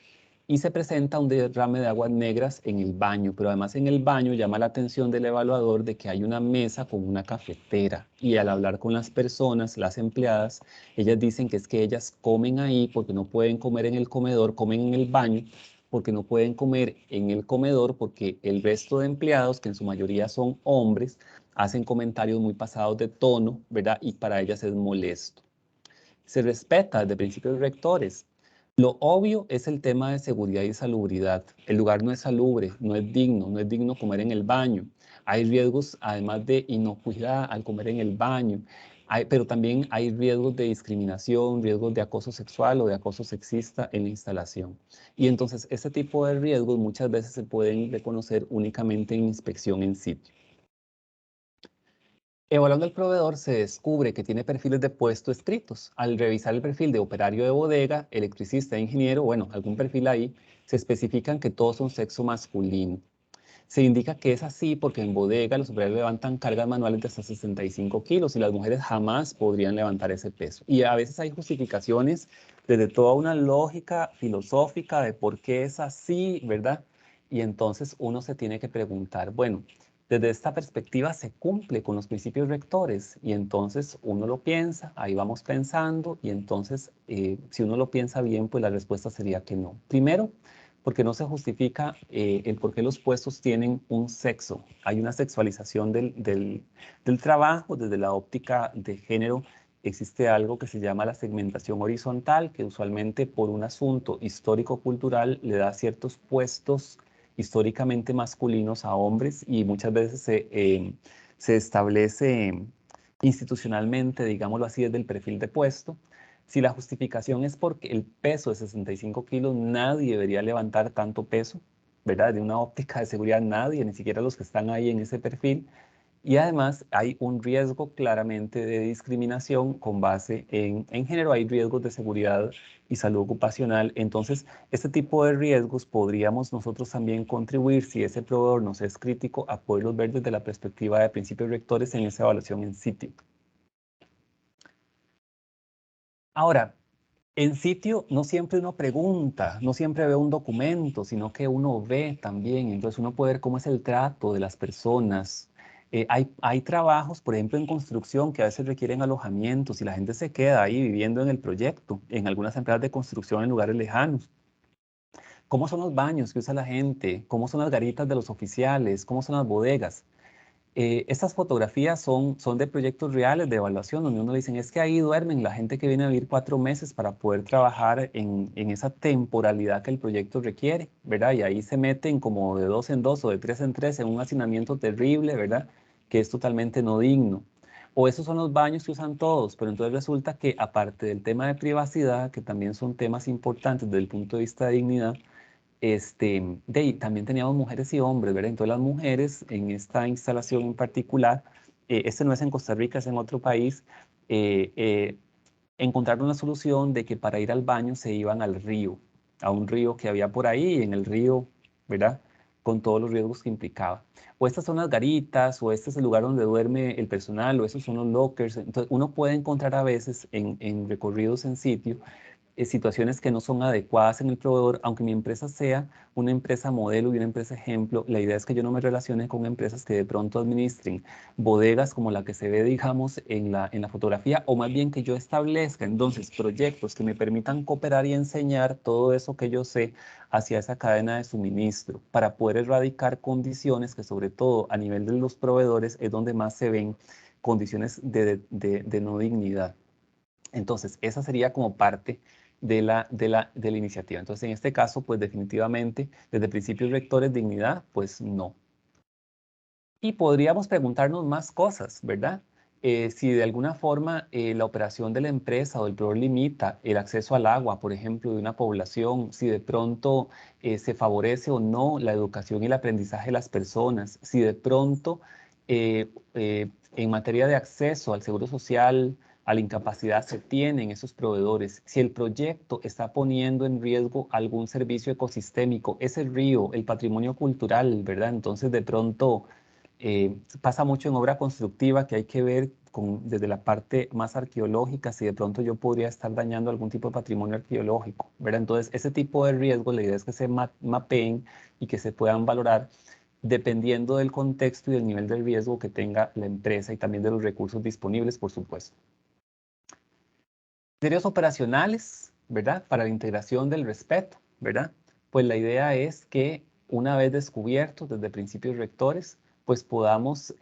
y se presenta un derrame de aguas negras en el baño, pero además en el baño llama la atención del evaluador de que hay una mesa con una cafetera y al hablar con las personas, las empleadas, ellas dicen que es que ellas comen ahí porque no pueden comer en el comedor, comen en el baño porque no pueden comer en el comedor porque el resto de empleados, que en su mayoría son hombres, hacen comentarios muy pasados de tono, ¿verdad? Y para ellas es molesto. Se respeta desde principios rectores. Lo obvio es el tema de seguridad y salubridad. El lugar no es salubre, no es digno comer en el baño. Hay riesgos, además de inocuidad al comer en el baño, pero también hay riesgos de discriminación, riesgos de acoso sexual o de acoso sexista en la instalación. Y entonces, este tipo de riesgos muchas veces se pueden reconocer únicamente en inspección en sitio. Evaluando al proveedor se descubre que tiene perfiles de puesto escritos. Al revisar el perfil de operario de bodega, electricista, ingeniero, bueno, algún perfil ahí, se especifican que todos son sexo masculino. Se indica que es así porque en bodega los operarios levantan cargas manuales de hasta 65 kilos y las mujeres jamás podrían levantar ese peso. Y a veces hay justificaciones desde toda una lógica filosófica de por qué es así, ¿verdad? Y entonces uno se tiene que preguntar, bueno, desde esta perspectiva se cumple con los principios rectores y entonces uno lo piensa, ahí vamos pensando y entonces si uno lo piensa bien, pues la respuesta sería que no. Primero, porque no se justifica el por qué los puestos tienen un sexo. Hay una sexualización del trabajo desde la óptica de género. Existe algo que se llama la segmentación horizontal, que usualmente por un asunto histórico-cultural le da ciertos puestos históricamente masculinos a hombres y muchas veces se establece institucionalmente, digámoslo así, desde el perfil de puesto. Si la justificación es porque el peso de 65 kilos, nadie debería levantar tanto peso, ¿verdad? De una óptica de seguridad, nadie, ni siquiera los que están ahí en ese perfil. Y además hay un riesgo claramente de discriminación con base en género, hay riesgos de seguridad y salud ocupacional. Entonces, este tipo de riesgos podríamos nosotros también contribuir, si ese proveedor nos es crítico, a poderlos ver desde la perspectiva de principios rectores en esa evaluación en sitio. Ahora, en sitio no siempre uno pregunta, no siempre ve un documento, sino que uno ve también. Entonces uno puede ver cómo es el trato de las personas. Hay trabajos, por ejemplo, en construcción que a veces requieren alojamientos y la gente se queda ahí viviendo en el proyecto, en algunas empresas de construcción en lugares lejanos. ¿Cómo son los baños que usa la gente? ¿Cómo son las garitas de los oficiales? ¿Cómo son las bodegas? Estas fotografías son de proyectos reales de evaluación, donde uno dice, es que ahí duermen la gente que viene a vivir 4 meses para poder trabajar en esa temporalidad que el proyecto requiere, ¿verdad? Y ahí se meten como de 2 en 2 o de 3 en 3 en un hacinamiento terrible, ¿verdad? Que es totalmente no digno. o esos son los baños que usan todos, pero entonces resulta que aparte del tema de privacidad, que también son temas importantes desde el punto de vista de dignidad, también teníamos mujeres y hombres, ¿verdad? Entonces las mujeres en esta instalación en particular, este no es en Costa Rica, es en otro país, eh, eh, encontraron una solución de que para ir al baño se iban al río, a un río que había por ahí, y en el río, ¿verdad? Con todos los riesgos que implicaba. O estas son las garitas, o este es el lugar donde duerme el personal, o esos son los lockers. Entonces uno puede encontrar a veces en recorridos en sitio situaciones que no son adecuadas en el proveedor, aunque mi empresa sea una empresa modelo y una empresa ejemplo, la idea es que yo no me relacione con empresas que de pronto administren bodegas como la que se ve, digamos, en la fotografía, o más bien que yo establezca entonces proyectos que me permitan cooperar y enseñar todo eso que yo sé hacia esa cadena de suministro, para poder erradicar condiciones que sobre todo a nivel de los proveedores es donde más se ven condiciones de no dignidad. Entonces, esa sería como parte de la iniciativa. Entonces, en este caso, pues definitivamente, desde principios rectores, dignidad, pues no. Y podríamos preguntarnos más cosas, ¿verdad? Si de alguna forma la operación de la empresa o el proveedor limita el acceso al agua, por ejemplo, de una población, si de pronto se favorece o no la educación y el aprendizaje de las personas, si de pronto en materia de acceso al seguro social, a la incapacidad se tienen esos proveedores, si el proyecto está poniendo en riesgo algún servicio ecosistémico, ese río, el patrimonio cultural, ¿verdad? Entonces de pronto pasa mucho en obra constructiva que hay que ver desde la parte más arqueológica si de pronto yo podría estar dañando algún tipo de patrimonio arqueológico, ¿verdad? Entonces, ese tipo de riesgos, la idea es que se mapeen y que se puedan valorar dependiendo del contexto y del nivel de riesgo que tenga la empresa y también de los recursos disponibles, por supuesto. Criterios operacionales, ¿verdad? Para la integración del respeto, ¿verdad? Pues la idea es que una vez descubiertos desde principios rectores, pues podamos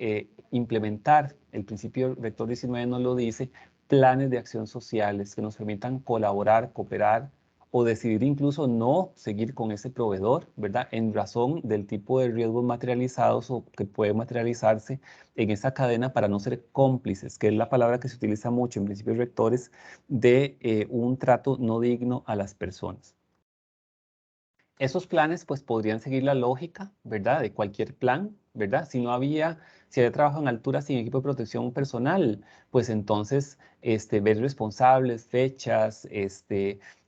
implementar, el principio rector 19 nos lo dice, planes de acción sociales que nos permitan colaborar, cooperar o decidir incluso no seguir con ese proveedor, ¿verdad? En razón del tipo de riesgos materializados o que puede materializarse en esa cadena para no ser cómplices, que es la palabra que se utiliza mucho en principios rectores de un trato no digno a las personas. Esos planes pues podrían seguir la lógica, ¿verdad? De cualquier plan, ¿verdad? Si había trabajo en altura sin equipo de protección personal, pues entonces ver responsables, fechas,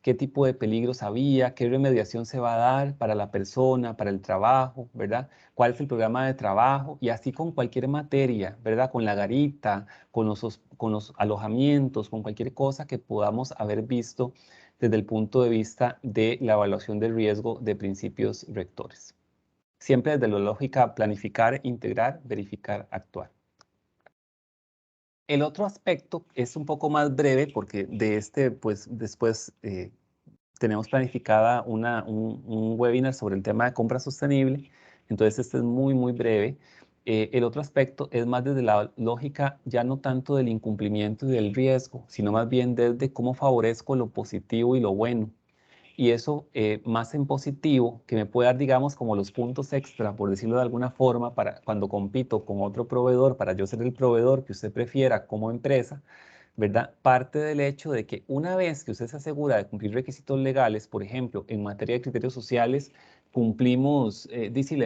qué tipo de peligros había, qué remediación se va a dar para la persona, para el trabajo, ¿verdad? ¿Cuál es el programa de trabajo? Y así con cualquier materia, ¿verdad? Con la garita, con los alojamientos, con cualquier cosa que podamos haber visto desde el punto de vista de la evaluación del riesgo de principios rectores. Siempre desde la lógica planificar, integrar, verificar, actuar. El otro aspecto es un poco más breve porque de pues después tenemos planificada un webinar sobre el tema de compra sostenible. Entonces, este es muy, muy breve. El otro aspecto es más desde la lógica ya no tanto del incumplimiento y del riesgo, sino más bien desde cómo favorezco lo positivo y lo bueno. Y eso más en positivo, que me puede dar, digamos, como los puntos extra, por decirlo de alguna forma, para cuando compito con otro proveedor, para yo ser el proveedor que usted prefiera como empresa, ¿verdad? Parte del hecho de que una vez que usted se asegura de cumplir requisitos legales, por ejemplo, en materia de criterios sociales, cumplimos,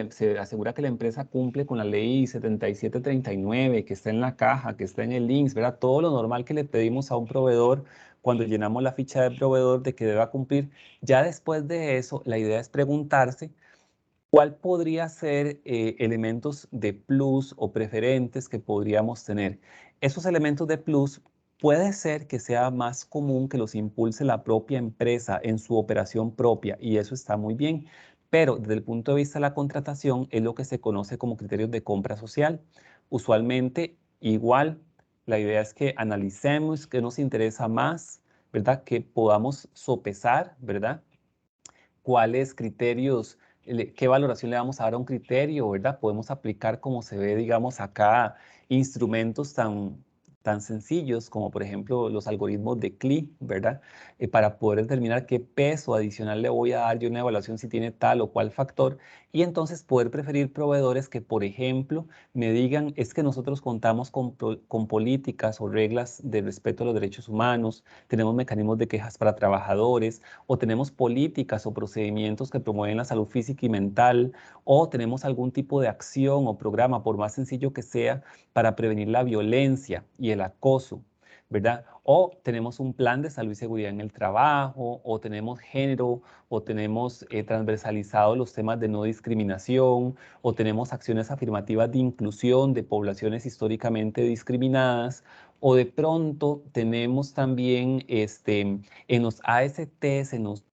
se asegura que la empresa cumple con la ley 7739, que está en la caja, que está en el INSS, ¿verdad? Todo lo normal que le pedimos a un proveedor cuando llenamos la ficha de proveedor de que deba cumplir. Ya después de eso, la idea es preguntarse cuál podría ser elementos de plus o preferentes que podríamos tener. Esos elementos de plus puede ser que sea más común que los impulse la propia empresa en su operación propia y eso está muy bien. Pero desde el punto de vista de la contratación es lo que se conoce como criterios de compra social. Usualmente igual, la idea es que analicemos qué nos interesa más, ¿verdad? Que podamos sopesar, ¿verdad? Cuáles criterios, qué valoración le vamos a dar a un criterio, ¿verdad? Podemos aplicar, como se ve, digamos, acá, instrumentos tan sencillos como, por ejemplo, los algoritmos de CLI, ¿verdad? Para poder determinar qué peso adicional le voy a dar yo a una evaluación si tiene tal o cual factor Y entonces poder preferir proveedores que, por ejemplo, me digan, es que nosotros contamos con políticas o reglas de respeto a los derechos humanos, tenemos mecanismos de quejas para trabajadores, o tenemos políticas o procedimientos que promueven la salud física y mental, o tenemos algún tipo de acción o programa, por más sencillo que sea, para prevenir la violencia y el acoso, ¿verdad? O tenemos un plan de salud y seguridad en el trabajo, o tenemos género, o tenemos transversalizados los temas de no discriminación, o tenemos acciones afirmativas de inclusión de poblaciones históricamente discriminadas, o de pronto tenemos también en los ASTs, en los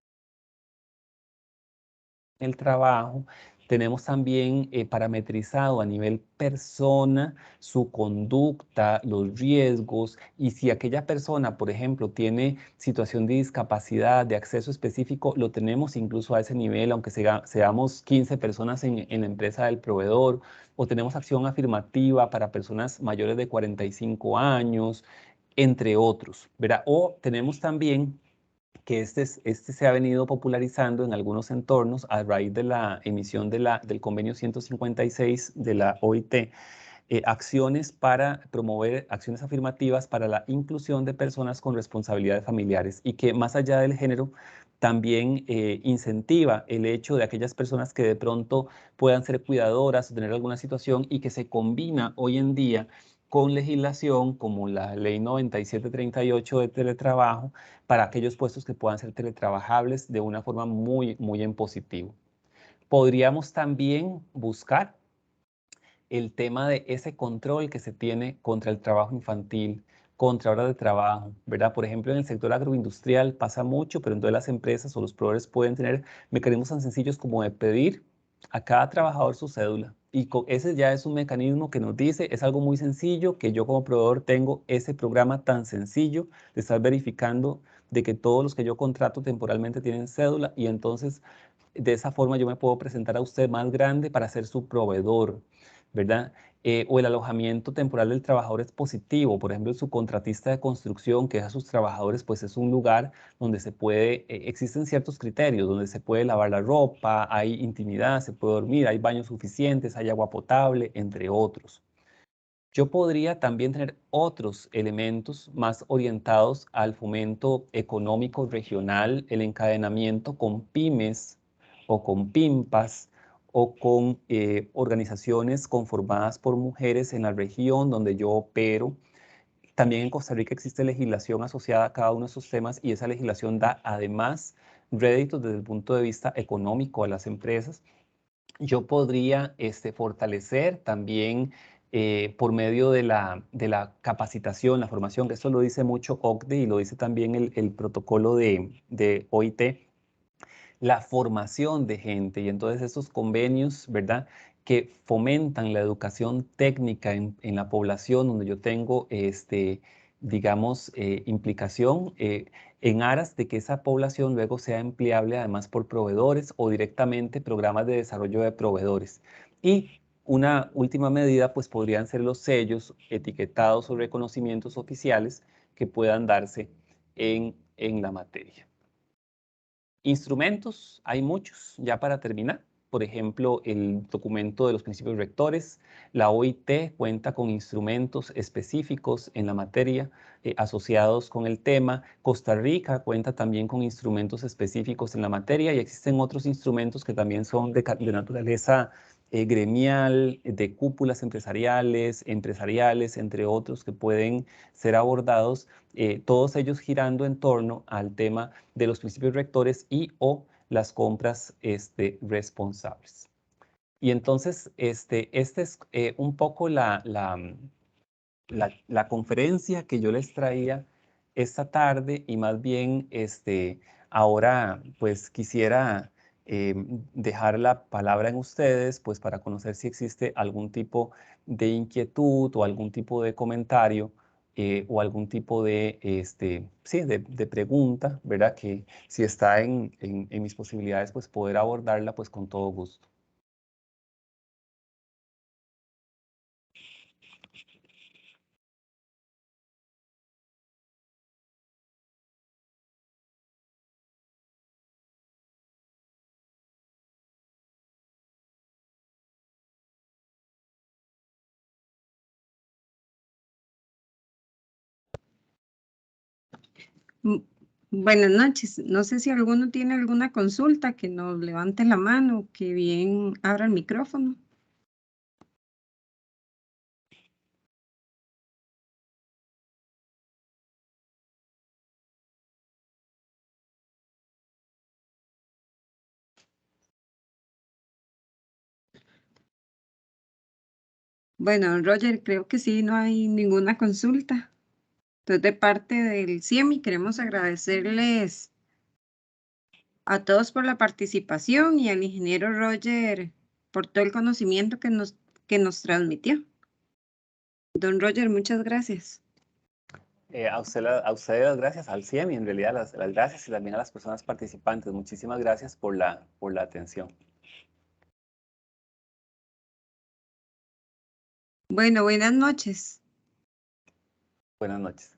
el trabajo, tenemos también parametrizado a nivel persona su conducta, los riesgos, y si aquella persona, por ejemplo, tiene situación de discapacidad, de acceso específico, lo tenemos incluso a ese nivel, aunque seamos 15 personas en la empresa del proveedor, o tenemos acción afirmativa para personas mayores de 45 años, entre otros, ¿verdad? O tenemos también que este se ha venido popularizando en algunos entornos a raíz de la emisión del convenio 156 de la OIT, acciones para promover acciones afirmativas para la inclusión de personas con responsabilidades familiares y que más allá del género también incentiva el hecho de aquellas personas que de pronto puedan ser cuidadoras o tener alguna situación y que se combina hoy en día con legislación como la Ley 9738 de teletrabajo para aquellos puestos que puedan ser teletrabajables de una forma muy, muy en positivo. Podríamos también buscar el tema de ese control que se tiene contra el trabajo infantil, contra horas de trabajo, ¿verdad? Por ejemplo, en el sector agroindustrial pasa mucho, pero entonces las empresas o los proveedores pueden tener mecanismos tan sencillos como de pedir a cada trabajador su cédula. Y ese ya es un mecanismo que nos dice, es algo muy sencillo, que yo como proveedor tengo ese programa tan sencillo de estar verificando de que todos los que yo contrato temporalmente tienen cédula y entonces de esa forma yo me puedo presentar a usted más grande para ser su proveedor, ¿verdad? O el alojamiento temporal del trabajador es positivo. Por ejemplo, el subcontratista de construcción que deja a sus trabajadores, pues es un lugar donde se puede, existen ciertos criterios, donde se puede lavar la ropa, hay intimidad, se puede dormir, hay baños suficientes, hay agua potable, entre otros. Yo podría también tener otros elementos más orientados al fomento económico regional, el encadenamiento con pymes o con PIMPAS o con organizaciones conformadas por mujeres en la región donde yo opero. También en Costa Rica existe legislación asociada a cada uno de esos temas y esa legislación da además réditos desde el punto de vista económico a las empresas. Yo podría fortalecer también por medio de la capacitación, la formación, que esto lo dice mucho OCDE y lo dice también el protocolo de OIT, la formación de gente y entonces esos convenios, ¿verdad? Que fomentan la educación técnica en la población donde yo tengo, digamos, implicación en aras de que esa población luego sea empleable además por proveedores o directamente programas de desarrollo de proveedores. Y una última medida, pues podrían ser los sellos etiquetados o reconocimientos oficiales que puedan darse en la materia. Instrumentos, hay muchos. Ya para terminar, por ejemplo, el documento de los principios rectores, la OIT cuenta con instrumentos específicos en la materia asociados con el tema. Costa Rica cuenta también con instrumentos específicos en la materia y existen otros instrumentos que también son de naturaleza gremial, de cúpulas empresariales, entre otros que pueden ser abordados, todos ellos girando en torno al tema de los principios rectores y o las compras responsables. Y entonces, esta es un poco la conferencia que yo les traía esta tarde y más bien ahora pues quisiera dejar la palabra en ustedes pues para conocer si existe algún tipo de inquietud o algún tipo de comentario o algún tipo de, sí, de pregunta, ¿verdad? Que si está en mis posibilidades pues poder abordarla pues con todo gusto. Buenas noches. No sé si alguno tiene alguna consulta, que nos levante la mano, que bien abra el micrófono. Bueno, Roger, creo que sí, no hay ninguna consulta. Entonces, de parte del CIEMI, queremos agradecerles a todos por la participación y al ingeniero Roger por todo el conocimiento que nos transmitió. Don Roger, muchas gracias. A ustedes las gracias, al CIEM y en realidad las gracias y también a las personas participantes. Muchísimas gracias por la atención. Bueno, buenas noches. Buenas noches.